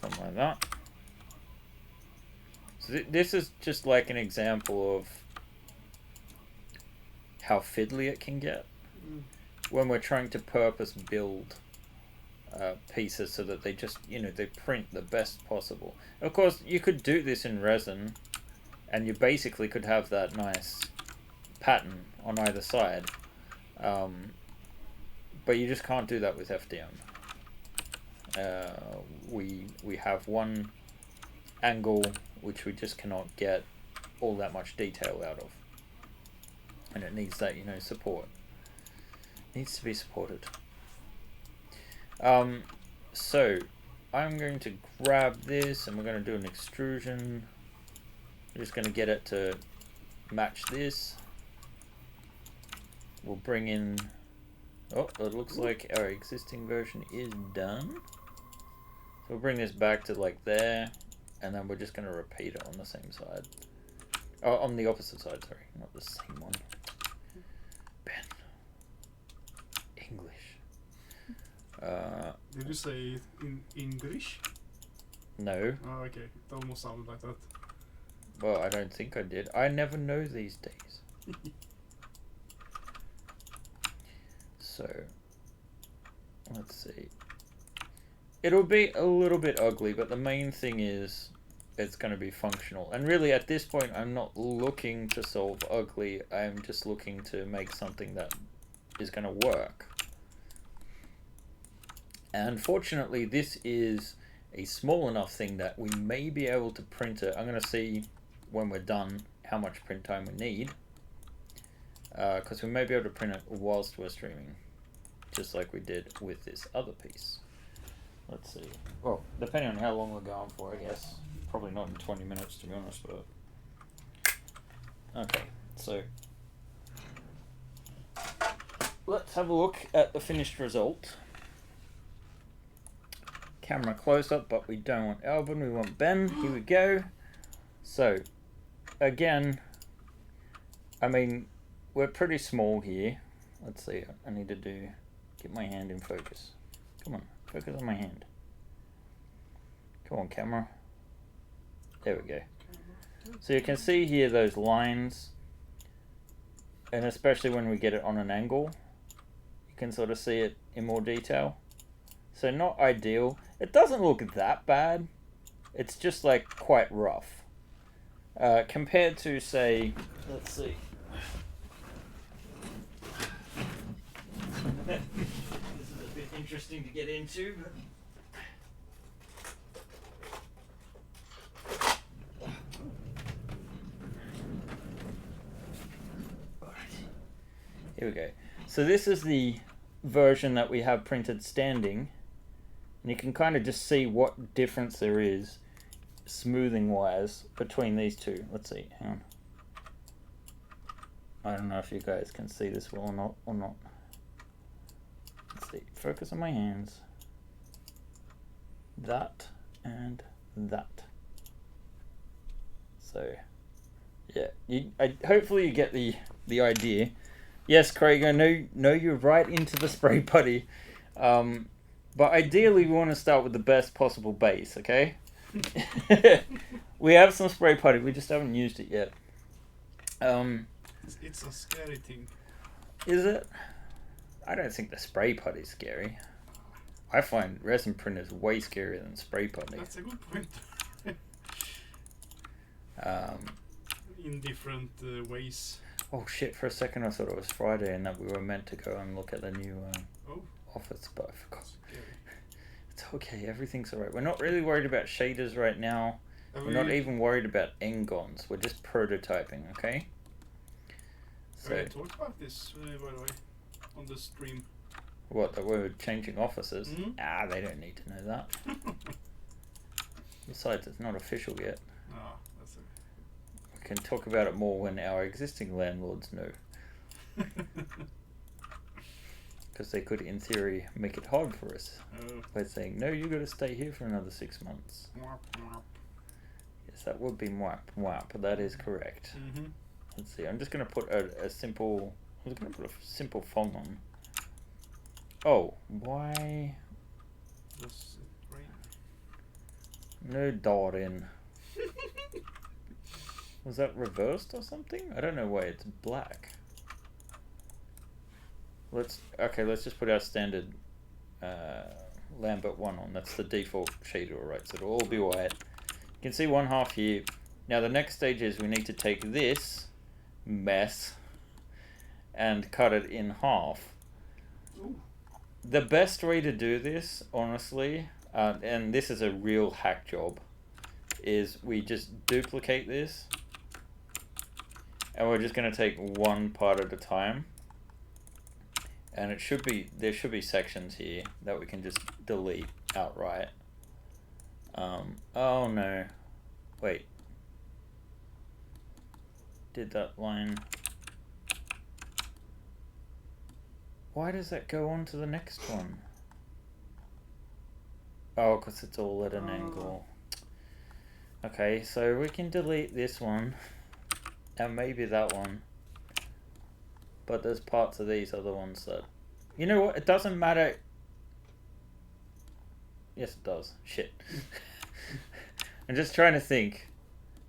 Something like that. So this is just like an example of how fiddly it can get when we're trying to purpose build pieces so that they just, you know, they print the best possible. Of course, you could do this in resin, and you basically could have that nice pattern on either side, but you just can't do that with FDM. We have one angle which we just cannot get all that much detail out of, and it needs that, you know, support. It needs to be supported. So I'm going to grab this and we're going to do an extrusion. I'm just going to get it to match this. We'll bring in, oh, it looks like our existing version is done. So we'll bring this back to like there, and then we're just going to repeat it on the same side. Oh, on the opposite side, sorry, not the same one. Ben. English. Did you say in English? No. Oh, okay. It almost sounded like that. Well, I don't think I did. I never know these days. So, let's see. It'll be a little bit ugly, but the main thing is it's going to be functional. And really, at this point, I'm not looking to solve ugly. I'm just looking to make something that is going to work. And fortunately, this is a small enough thing that we may be able to print it. I'm going to see when we're done how much print time we need, because we may be able to print it whilst we're streaming, just like we did with this other piece. Let's see. Well, depending on how long we're going for, I guess. Probably not in 20 minutes, to be honest, but... Okay, so... let's have a look at the finished result. Camera close up, but we don't want AlBen, we want Ben. Here we go. So, again, I mean, we're pretty small here. Let's see, I need to get my hand in focus. Come on, focus on my hand. Come on, camera. There we go. So you can see here those lines, and especially when we get it on an angle, you can sort of see it in more detail. So not ideal. It doesn't look that bad. It's just like quite rough. Compared to, say, let's see. This is a bit interesting to get into, but... Here we go. So this is the version that we have printed standing, and you can kind of just see what difference there is smoothing wise between these two. Let's see, hang on. I don't know if you guys can see this well or not. Let's see, focus on my hands. That and that. So yeah, hopefully you get the idea. Yes, Craig, I know you're right into the spray putty, but ideally we want to start with the best possible base, okay? We have some spray putty, we just haven't used it yet. It's a scary thing. Is it? I don't think the spray putty is scary. I find resin printers way scarier than spray putty. That's a good point. in different ways. Oh shit, for a second I thought it was Friday and that we were meant to go and look at the new office, but I forgot. It's okay, everything's alright. We're not really worried about shaders right now. We're not even worried about engons. We're just prototyping, okay? So, we talked about this, by the way, on the stream. What, that we're changing offices? Mm-hmm. Ah, they don't need to know that. Besides, it's not official yet. Ah, that's okay. We can talk about it more when our existing landlords know. Because they could, in theory, make it hard for us by saying, no, you got to stay here for another 6 months. Yes, that would be mwap mwap. That is correct. Mm-hmm. Let's see. I'm just going to put a simple. I was going to put a simple font on. Oh, why? Does it rain? No dot in. Was that reversed or something? I don't know why it's black. Let's just put our standard Lambert 1 on. That's the default shader, alright, so it'll all be white. You can see one half here. Now the next stage is we need to take this mess and cut it in half. Ooh. The best way to do this, honestly, and this is a real hack job, is we just duplicate this and we're just going to take one part at a time. And there should be sections here that we can just delete outright. Oh no. Wait. Did that line... Why does that go on to the next one? Oh, because it's all at an angle. Okay, so we can delete this one. And maybe that one. But there's parts of these other ones that... You know what? It doesn't matter. Yes, it does. Shit. I'm just trying to think.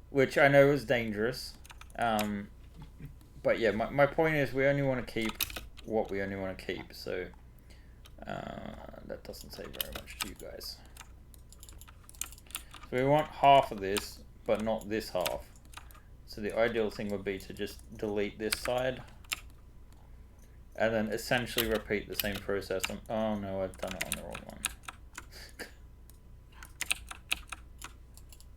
Which I know is dangerous. But yeah, my point is we only want to keep what we only want to keep. So that doesn't say very much to you guys. So we want half of this, but not this half. So the ideal thing would be to just delete this side. And then essentially repeat the same process on... Oh no, I've done it on the wrong one.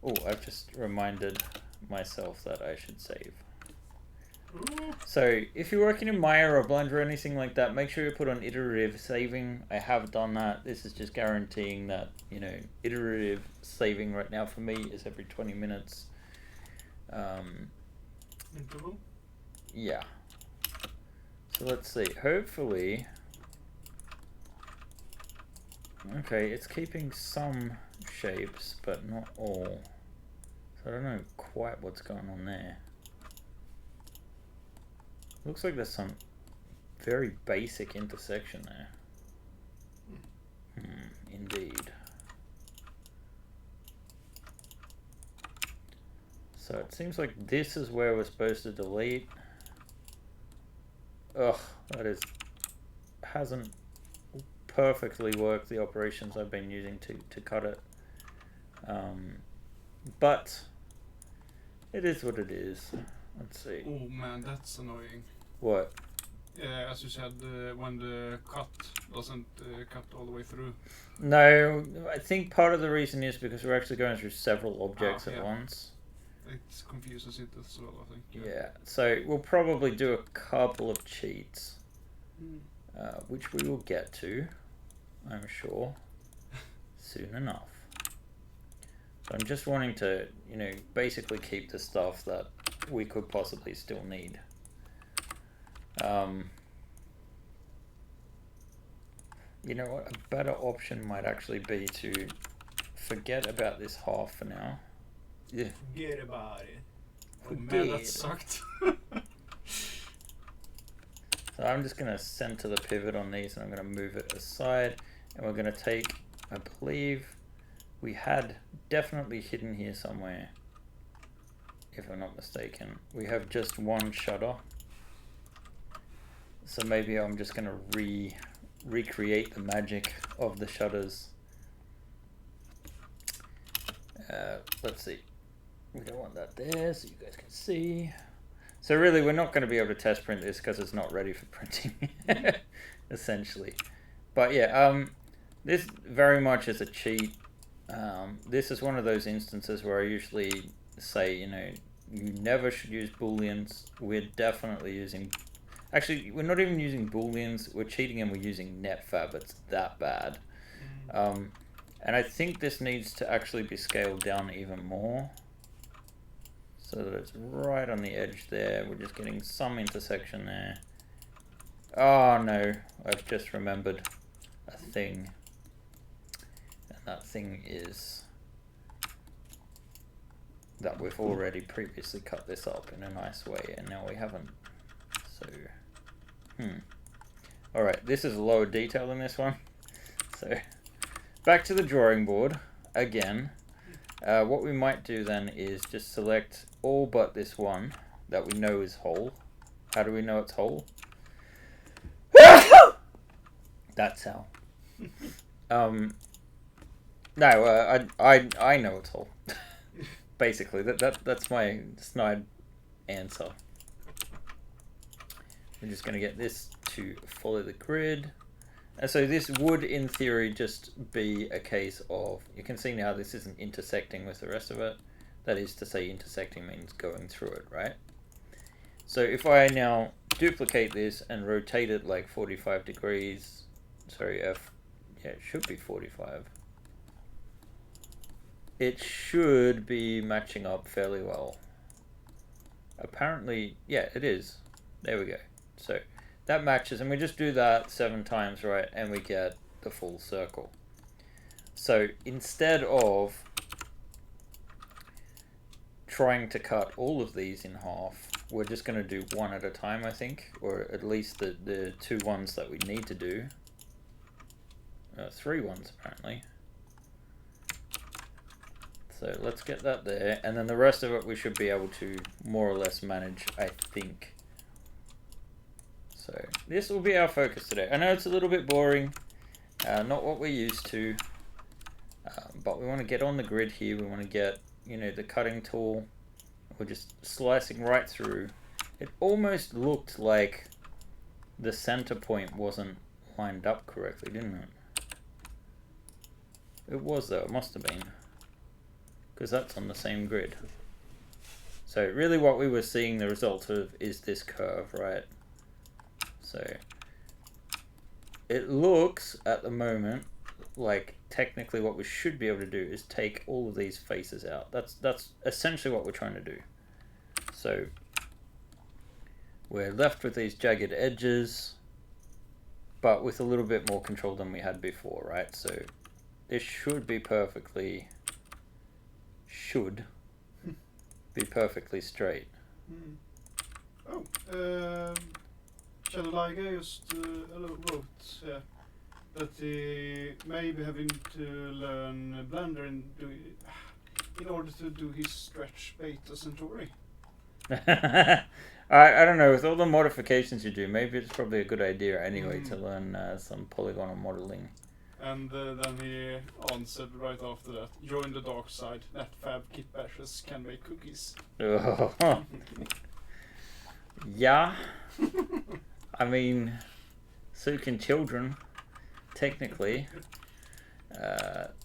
Oh, I've just reminded myself that I should save. Ooh. So, if you're working in Maya or Blender or anything like that, make sure you put on iterative saving. I have done that. This is just guaranteeing that, you know, iterative saving right now for me is every 20 minutes. Interval? Yeah. So let's see, hopefully, okay, it's keeping some shapes, but not all. So I don't know quite what's going on there. Looks like there's some very basic intersection there. Indeed. So it seems like this is where we're supposed to delete. Ugh, hasn't perfectly worked the operations I've been using to cut it. But it is what it is. Let's see. Oh man, that's annoying. What? As you said, when the cut doesn't cut all the way through. No, I think part of the reason is because we're actually going through several objects at once. It confuses it as well, I think. Yeah, so we'll probably do a couple of cheats, which we will get to, I'm sure, soon enough. So I'm just wanting to, you know, basically keep the stuff that we could possibly still need. You know what, a better option might actually be to forget about this half for now. Yeah. Forget about it. Oh man, that sucked. So I'm just going to center the pivot on these and I'm going to move it aside. And we're going to take, I believe, we had definitely hidden here somewhere, if I'm not mistaken. We have just one shutter. So maybe I'm just going to recreate the magic of the shutters. Let's see. We don't want that there, so you guys can see. So really, we're not going to be able to test print this because it's not ready for printing, essentially. But yeah, this very much is a cheat. This is one of those instances where I usually say, you know, you never should use booleans. We're definitely using... Actually, we're not even using booleans. We're cheating and we're using netfab. It's that bad. And I think this needs to actually be scaled down even more, so that it's right on the edge there. We're just getting some intersection there. Oh no, I've just remembered a thing. And that thing is that we've already previously cut this up in a nice way, and now we haven't. So, Alright, this is lower detail than this one. So, back to the drawing board again. What we might do then is just select all but this one that we know is whole. How do we know it's whole? That's how. No, I know it's whole. Basically, that's my snide answer. We're just going to get this to follow the grid. And so this would, in theory, just be a case of, you can see now this isn't intersecting with the rest of it. That is to say, intersecting means going through it, right? So if I now duplicate this and rotate it like 45 degrees, sorry, yeah, it should be 45. It should be matching up fairly well. Apparently, yeah, it is. There we go. So that matches, and we just do that 7 times, right, and we get the full circle. So instead of trying to cut all of these in half, we're just going to do one at a time, I think, or at least the 2 ones that we need to do. 3 ones, apparently. So let's get that there, and then the rest of it we should be able to more or less manage, I think. So this will be our focus today. I know it's a little bit boring, not what we're used to, but we want to get on the grid here. We want to get, you know, the cutting tool. We're just slicing right through. It almost looked like the center point wasn't lined up correctly, didn't it? It was though, it must have been, because that's on the same grid. So really what we were seeing the result of is this curve, right? So it looks at the moment like technically what we should be able to do is take all of these faces out. That's essentially what we're trying to do. So we're left with these jagged edges, but with a little bit more control than we had before, right? So this should be perfectly straight. Kjell Liger just wrote that he may be having to learn Blender in order to do his stretch Beta Centauri. I don't know, with all the modifications you do, maybe it's probably a good idea anyway to learn some polygonal modeling. And then he answered right after that, join the dark side, netfab kit bashes can make cookies. Oh. Yeah. I mean, so can children, technically.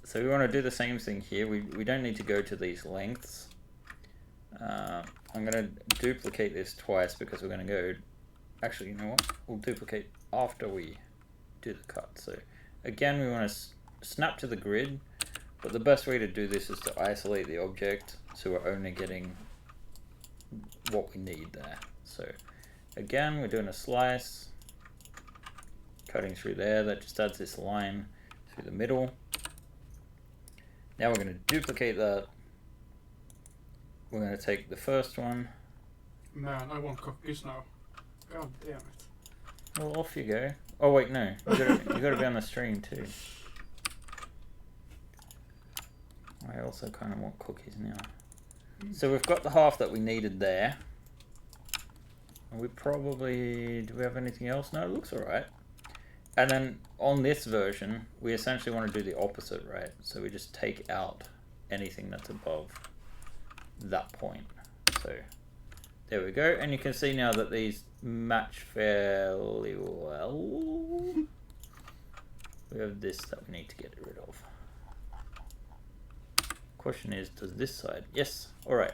So we want to do the same thing here. We don't need to go to these lengths. I'm going to duplicate this twice because we're going to go... Actually, you know what? We'll duplicate after we do the cut. So again, we want to snap to the grid, but the best way to do this is to isolate the object so we're only getting what we need there. So again, we're doing a slice, cutting through there. That just adds this line through the middle. Now we're going to duplicate that. We're going to take the first one. Man, I want cookies now. God damn it. Well, off you go. Oh wait, no. You got to be on the stream too. I also kind of want cookies now. So we've got the half that we needed there. And we probably... Do we have anything else? No, it looks alright. And then on this version, we essentially want to do the opposite, right? So we just take out anything that's above. that point. So there we go, and you can see now that these match fairly well. We have this that we need to get rid of. Question is, does this side? Yes. All right.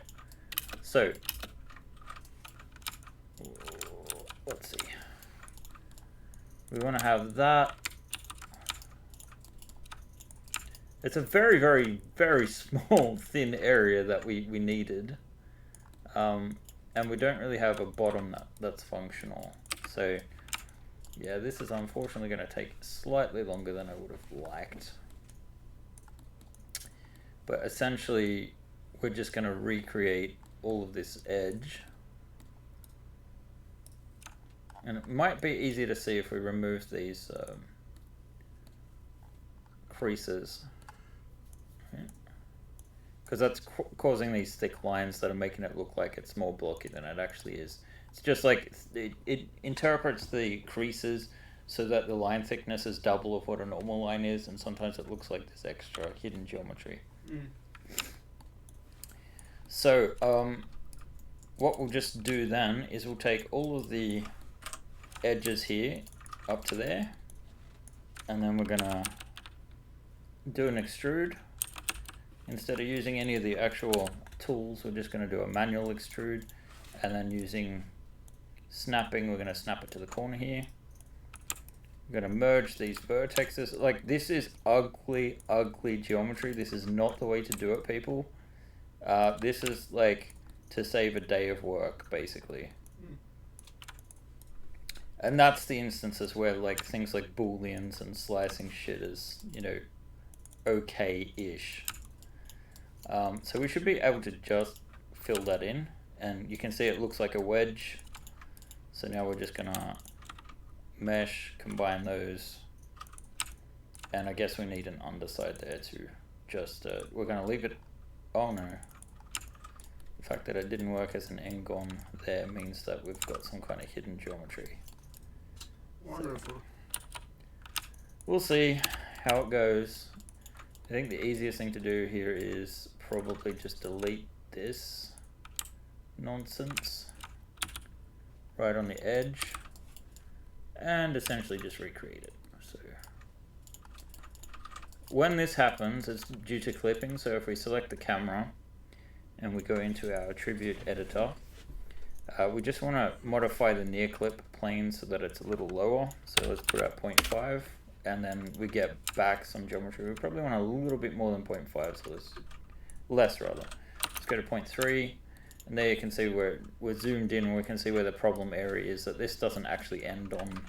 So let's see. We want to have that. It's a very, very, very small, thin area that we needed. And we don't really have a bottom that's functional. So yeah, this is unfortunately going to take slightly longer than I would have liked. But essentially, we're just going to recreate all of this edge. And it might be easier to see if we remove these creases. Because that's causing these thick lines that are making it look like it's more blocky than it actually is. It's just like it interprets the creases so that the line thickness is double of what a normal line is, and sometimes it looks like this extra hidden geometry. So what we'll just do then is we'll take all of the edges here up to there, and then we're gonna do an extrude. Instead of using any of the actual tools, we're just going to do a manual extrude, and then using snapping, we're going to snap it to the corner here. We're going to merge these vertexes. Like, this is ugly, ugly geometry. This is not the way to do it, people. This is like to save a day of work, basically. And that's the instances where like things like booleans and slicing shit is, you know, okay-ish. So we should be able to just fill that in, and you can see it looks like a wedge. So now we're just gonna mesh, combine those, and I guess we need an underside there to just, we're gonna leave it, oh no. The fact that it didn't work as an n-gon there means that we've got some kind of hidden geometry. Wonderful. So we'll see how it goes. I think the easiest thing to do here is probably just delete this nonsense right on the edge and essentially just recreate it. So when this happens, it's due to clipping. So if we select the camera and we go into our attribute editor, we just want to modify the near clip plane so that it's a little lower. So let's put out 0.5. And then we get back some geometry. We probably want a little bit more than 0.5, so let's, less rather. Let's go to 0.3, and there you can see where we're zoomed in, and we can see where the problem area is, that this doesn't actually end on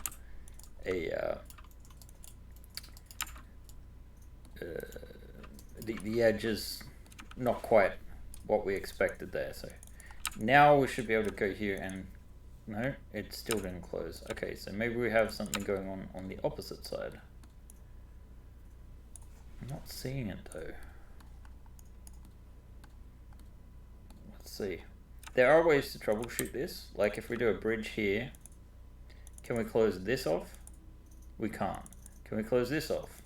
a, the edge is not quite what we expected there. So now we should be able to go here and, no, it still didn't close. Okay, so maybe we have something going on the opposite side. I'm not seeing it though. Let's see. There are ways to troubleshoot this. Like if we do a bridge here, can we close this off? We can't. Can we close this off?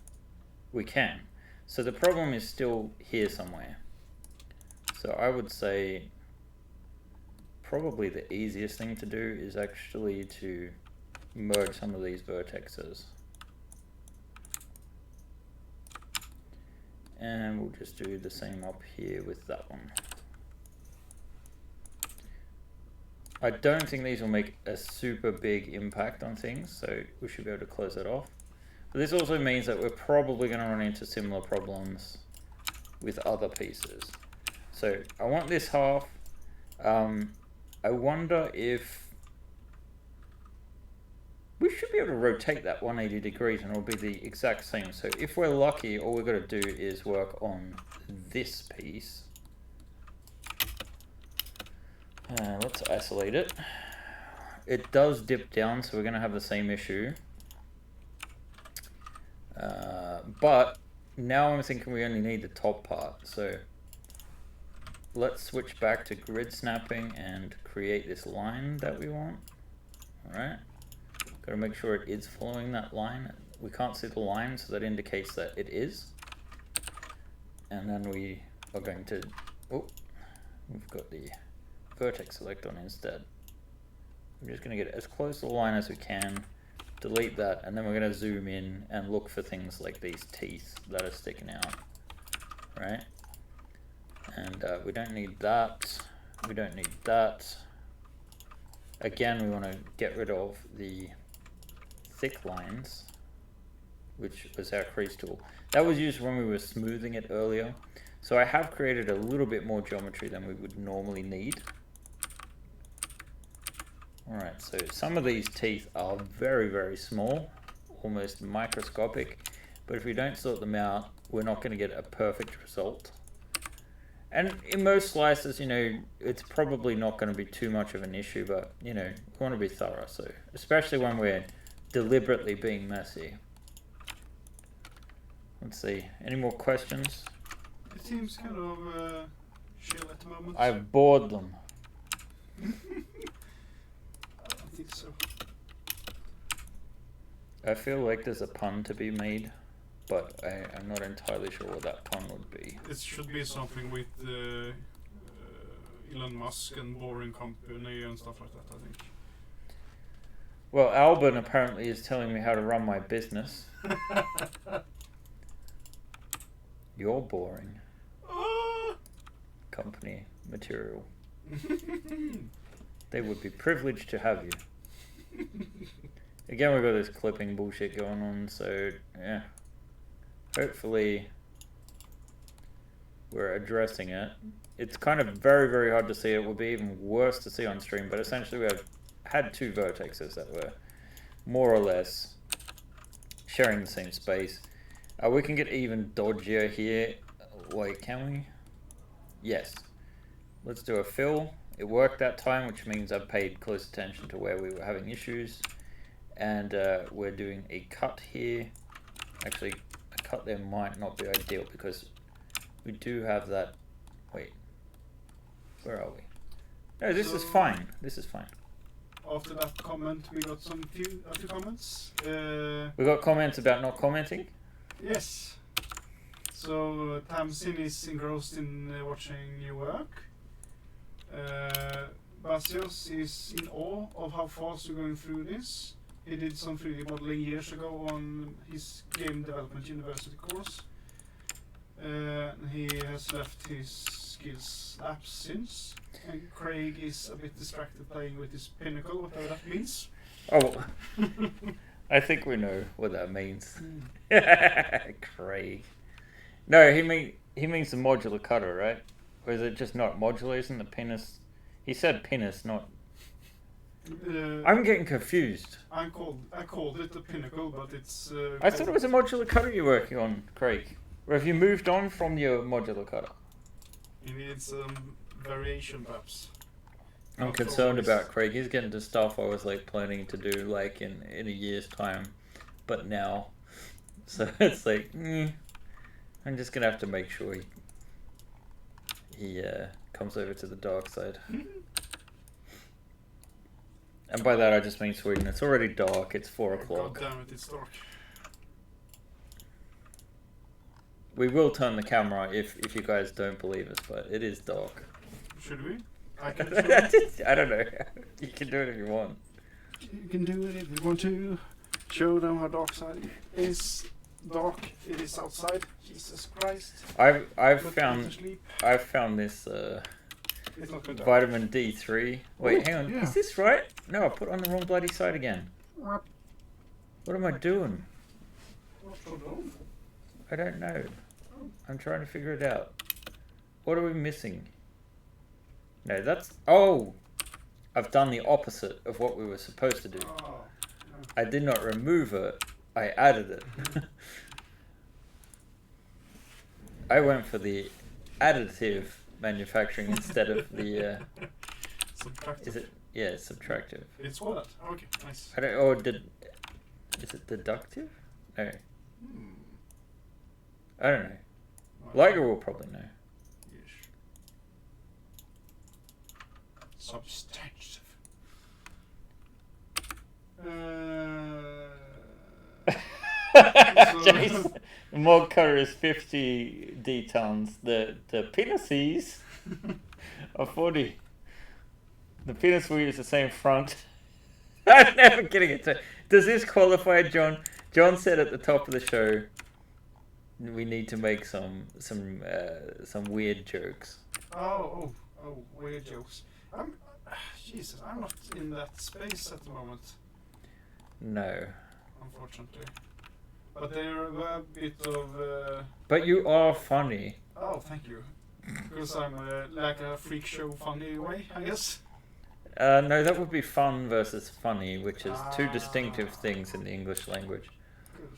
We can. So the problem is still here somewhere. So I would say probably the easiest thing to do is actually to merge some of these vertexes. And we'll just do the same up here with that one. I don't think these will make a super big impact on things, so we should be able to close that off. But this also means that we're probably going to run into similar problems with other pieces. So I want this half. I wonder if we should be able to rotate that 180 degrees and it'll be the exact same. So if we're lucky, all we've got to do is work on this piece. Let's isolate it. It does dip down, so we're going to have the same issue. But now I'm thinking we only need the top part. So let's switch back to grid snapping and create this line that we want. Alright. Got to make sure it is following that line. We can't see the line, so that indicates that it is. And then we are going to we've got the vertex select on instead. We're just going to get as close to the line as we can, delete that, and then we're going to zoom in and look for things like these teeth that are sticking out, right? And we don't need that, we don't need that. Again, we want to get rid of the thick lines, which was our crease tool. That was used when we were smoothing it earlier. So I have created a little bit more geometry than we would normally need. Alright, so some of these teeth are very, very small, almost microscopic, but if we don't sort them out, we're not going to get a perfect result. And in most slices, you know, it's probably not going to be too much of an issue, but, you know, we want to be thorough, so especially when we're deliberately being messy. Let's see, any more questions? It seems kind of chill at the moment. I've bored them. I think so. I feel like there's a pun to be made, but I'm not entirely sure what that pun would be. It should be something with Elon Musk and Boring Company and stuff like that, I think. Well, AlBen apparently is telling me how to run my business. You're boring. Company material. They would be privileged to have you. Again, we've got this clipping bullshit going on, so yeah. Hopefully we're addressing it. It's kind of very, very hard to see. It would be even worse to see on stream, but essentially we have had two vertexes that were more or less sharing the same space. We can get even dodgier here. Wait, can we? Yes. Let's do a fill. It worked that time, which means I've paid close attention to where we were having issues. And we're doing a cut here. Actually, a cut there might not be ideal because we do have that. Wait, where are we? No, this is fine. This is fine. After that comment, we got a few comments. We got comments about not commenting. Yes. So Tamsin is engrossed in watching your work. Basios is in awe of how fast you're going through this. He did some 3D modeling years ago on his game development university course. He has left his skills apps since. And Craig is a bit distracted playing with his pinnacle, whatever that means. Oh, I think we know what that means. Craig. No, he means the modular cutter, right? Or is it just not modular? Isn't the penis? He said penis, not. I'm getting confused. I called it the pinnacle, but it's. I thought it was a modular cutter you're working on, Craig. Or have you moved on from your modular cutter? He needs variation, perhaps. I'm concerned about Craig. He's getting to stuff I was like planning to do like in a year's time, but now, so it's like I'm just gonna have to make sure he comes over to the dark side. And by that I just mean Sweden. It's already dark. It's 4 o'clock. God damn it! It's dark. We will turn the camera if you guys don't believe us, but it is dark. Should we? I can show it. I don't know. You can do it if you want. You can do it if you want to. Show them how dark side is. Dark it is outside. Jesus Christ. I've found this vitamin D3. Wait, hang on. Yeah. Is this right? No, I put it on the wrong bloody side again. What am I doing? I don't know. I'm trying to figure it out. What are we missing? No, that's... Oh! I've done the opposite of what we were supposed to do. I did not remove it. I added it. I went for the additive manufacturing instead of the... Subtractive. Is it? Yeah, it's subtractive. It's what? Okay, nice. I don't... Or is it deductive? No. I don't know. Liger will probably know. Yes. Substantive. Jason, the mod cutter is 50 D tons. The penises a 40. The penis will use the same front. I'm never getting it. Does this qualify, John? John said at the top of the show, we need to make some weird jokes. Oh, weird jokes. Jesus, I'm not in that space at the moment. No. Unfortunately. But there were a bit of... But you are funny. Oh, thank you. Because I'm like a freak show funny way, I guess. No, that would be fun versus funny, which is two distinctive things in the English language. Good.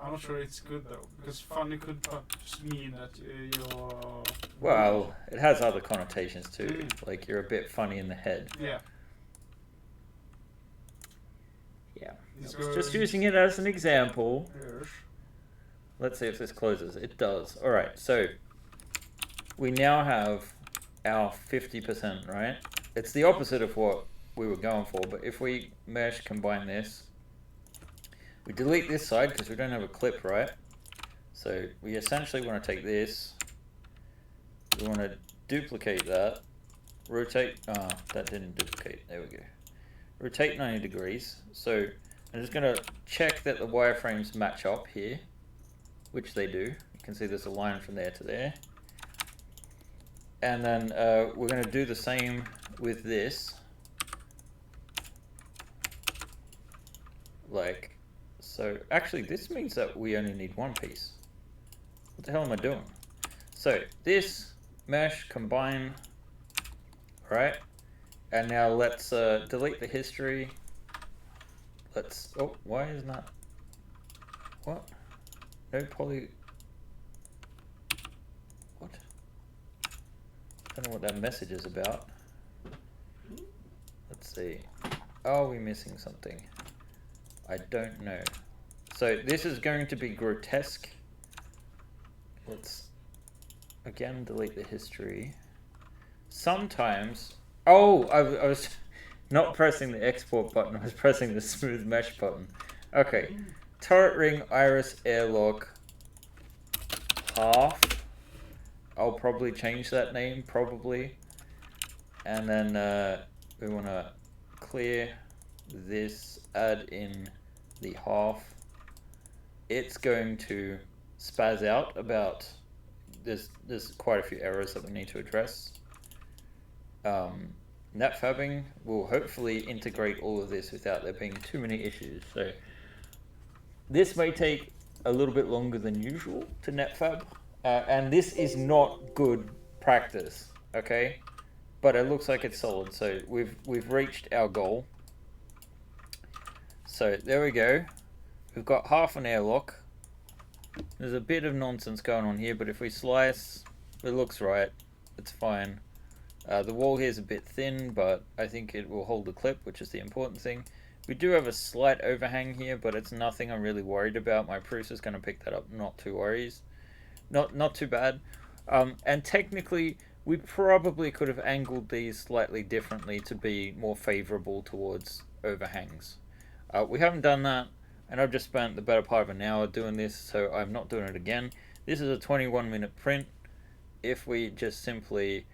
I'm not sure it's good though, because funny could perhaps mean that you're... Well, it has other connotations too, like you're a bit funny in the head. Yeah. Yeah. Just using it as an example. Yes. Let's see if this closes. It does. Alright, so we now have our 50%, right? It's the opposite of what we were going for, but if we mesh combine this, we delete this side because we don't have a clip, right? So we essentially want to take this, we want to duplicate that, rotate, that didn't duplicate, there we go. Rotate 90 degrees, so I'm just going to check that the wireframes match up here, which they do. You can see there's a line from there to there. And then we're going to do the same with this. Like, so actually this means that we only need one piece. What the hell am I doing? So this mesh combine, right? And now let's delete the history. Let's, oh, why is not, what? No poly, what? I don't know what that message is about. Let's see. Are we missing something? I don't know. So this is going to be grotesque. Let's again delete the history. Sometimes, oh, I was not pressing the export button, I was pressing the smooth mesh button. Okay, turret ring iris airlock half. I'll probably change that name, probably. And then we want to clear this, add in the half. It's going to spaz out about, there's quite a few errors that we need to address. Netfabbing will hopefully integrate all of this without there being too many issues. So this may take a little bit longer than usual to netfab. And this is not good practice, okay? But it looks like it's solid, so we've reached our goal. So there we go. We've got half an airlock. There's a bit of nonsense going on here, but if we slice, it looks right. It's fine. The wall here is a bit thin, but I think it will hold the clip, which is the important thing. We do have a slight overhang here, but it's nothing I'm really worried about. My Prusa is going to pick that up, not too worries. Not too bad. And technically, we probably could have angled these slightly differently to be more favorable towards overhangs. We haven't done that, and I've just spent the better part of an hour doing this, so I'm not doing it again. This is a 21-minute print. If we just simply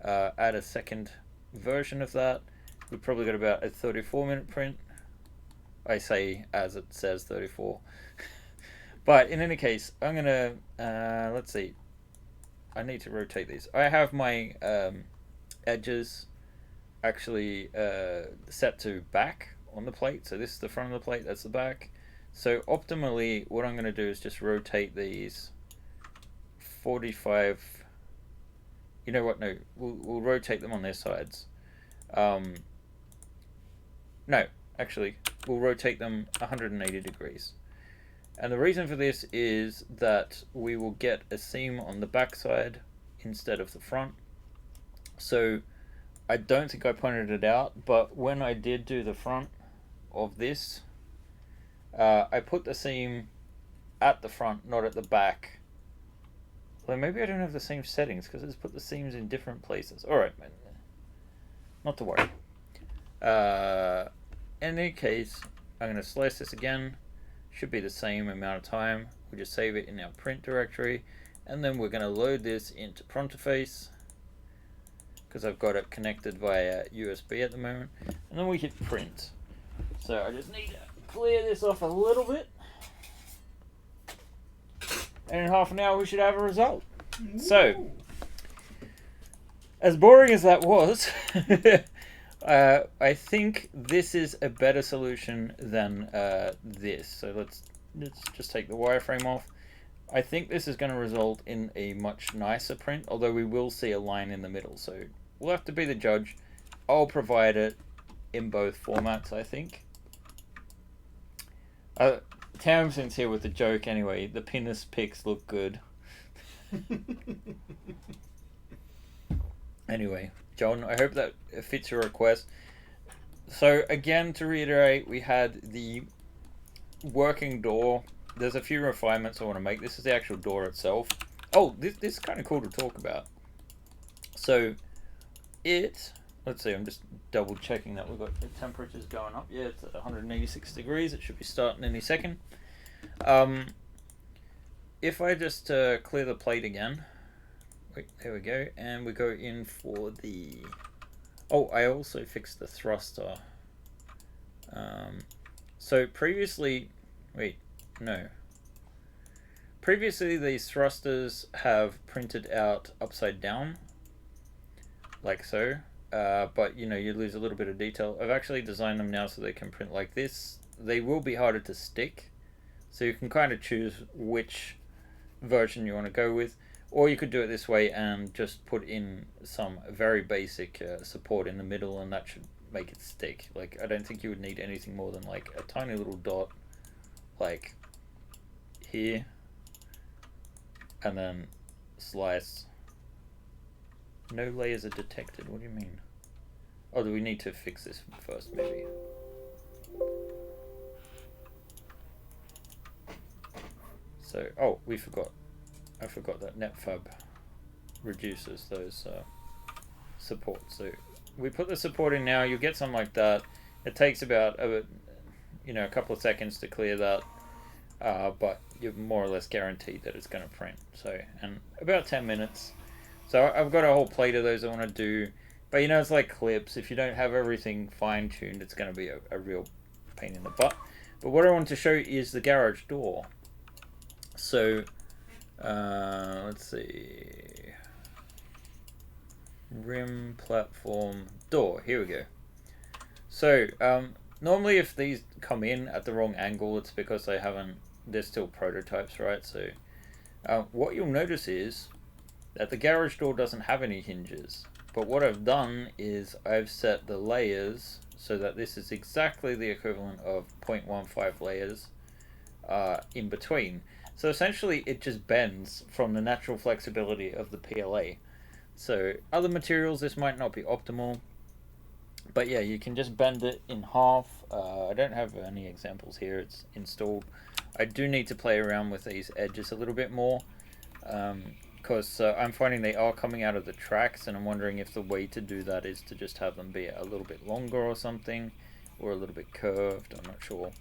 add a second version of that, we've probably got about a 34-minute print. I say as it says 34. But in any case, I'm gonna let's see. I need to rotate these. I have my edges actually set to back on the plate. So this is the front of the plate, that's the back. So optimally, what I'm gonna do is just rotate these 45. You know what? No, we'll rotate them on their sides. No, actually, we'll rotate them 180 degrees. And the reason for this is that we will get a seam on the back side instead of the front. So I don't think I pointed it out, but when I did do the front of this, I put the seam at the front, not at the back. Well, maybe I don't have the same settings because it's put the seams in different places. Alright, man. Not to worry. In any case, I'm going to slice this again. Should be the same amount of time. We'll just save it in our print directory, and then we're going to load this into Prontoface. because I've got it connected via USB at the moment. And then we hit print. So I just need to clear this off a little bit. And in half an hour we should have a result. Ooh. So, as boring as that was, I think this is a better solution than this. So let's just take the wireframe off. I think this is going to result in a much nicer print, although we will see a line in the middle. So we'll have to be the judge. I'll provide it in both formats, I think. Tamsin's here with the joke anyway. The penis pics look good. Anyway, John, I hope that fits your request. So again, to reiterate, we had the working door. There's a few refinements I want to make. This is the actual door itself. Oh, this is kind of cool to talk about. So let's see, I'm just double checking that we've got the temperatures going up. Yeah, it's at 186 degrees. It should be starting any second. If I just clear the plate again. Wait, there we go. And we go in for the... Oh, I also fixed the thruster. So previously... Wait, no. Previously, these thrusters have printed out upside down. Like so. But, you know, you lose a little bit of detail. I've actually designed them now so they can print like this. They will be harder to stick. So you can kind of choose which version you want to go with. Or you could do it this way and just put in some very basic support in the middle, and that should make it stick. Like, I don't think you would need anything more than like a tiny little dot, like here, and then slice. No layers are detected. What do you mean? Oh, do we need to fix this first, maybe? So, oh, we forgot. I forgot that NetFab reduces those supports. So we put the support in now. You'll get something like that. It takes about a couple of seconds to clear that, but you're more or less guaranteed that it's going to print. So, and about 10 minutes. So I've got a whole plate of those I want to do, but you know, it's like clips. If you don't have everything fine-tuned, it's going to be a real pain in the butt. But what I want to show you is the garage door. So let's see, rim, platform, door. Here we go. So normally if these come in at the wrong angle, it's because they're still prototypes, right? So what you'll notice is that the garage door doesn't have any hinges, but what I've done is I've set the layers so that this is exactly the equivalent of 0.15 layers in between. So essentially it just bends from the natural flexibility of the PLA. So other materials, this might not be optimal, but yeah, you can just bend it in half. I don't have any examples here, it's installed. I do need to play around with these edges a little bit more, because I'm finding they are coming out of the tracks, and I'm wondering if the way to do that is to just have them be a little bit longer or something, or a little bit curved, I'm not sure.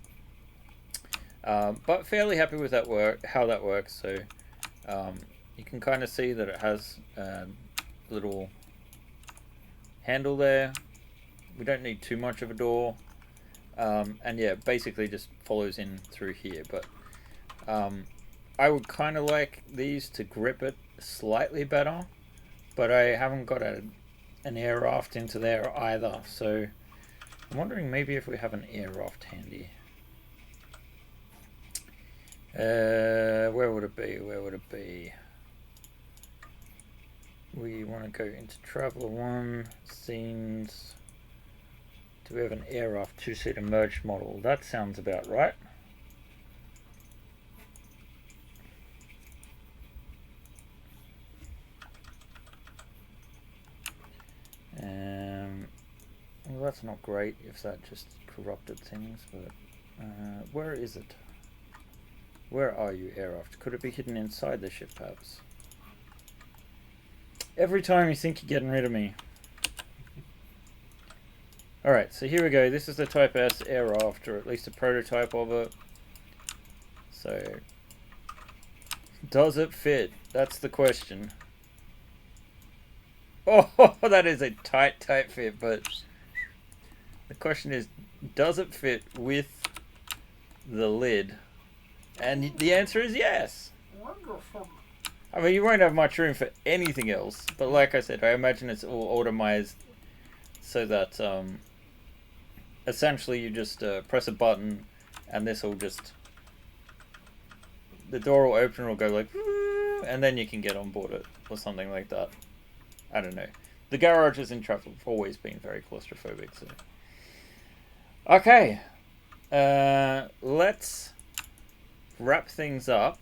But fairly happy with how that works. So you can kind of see that it has a little handle there. We don't need too much of a door, and yeah, basically just follows in through here. But I would kind of like these to grip it slightly better, but I haven't got an air raft into there either. So I'm wondering maybe if we have an air raft handy. Where would it be? Where would it be? We want to go into Traveler 1, Scenes. Do we have an air raft 2-seater merged model? That sounds about right. Well, that's not great if that just corrupted things, but where is it? Where are you, aircraft? Could it be hidden inside the ship, perhaps? Every time you think you're getting rid of me. Alright, so here we go. This is the Type S aircraft, or at least a prototype of it. So, does it fit? That's the question. Oh, that is a tight fit, but the question is, does it fit with the lid? And the answer is yes. Wonderful. I mean, you won't have much room for anything else, but like I said, I imagine it's all automized so that essentially you just press a button and this will just, the door will open and will go like, and then you can get on board it or something like that. I don't know. The garages in travel have always been very claustrophobic, so. Okay. Let's wrap things up.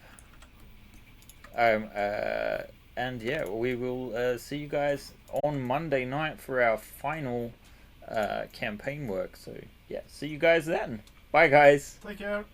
And yeah, we will see you guys on Monday night for our final campaign work. So yeah, see you guys then. Bye guys. Take care.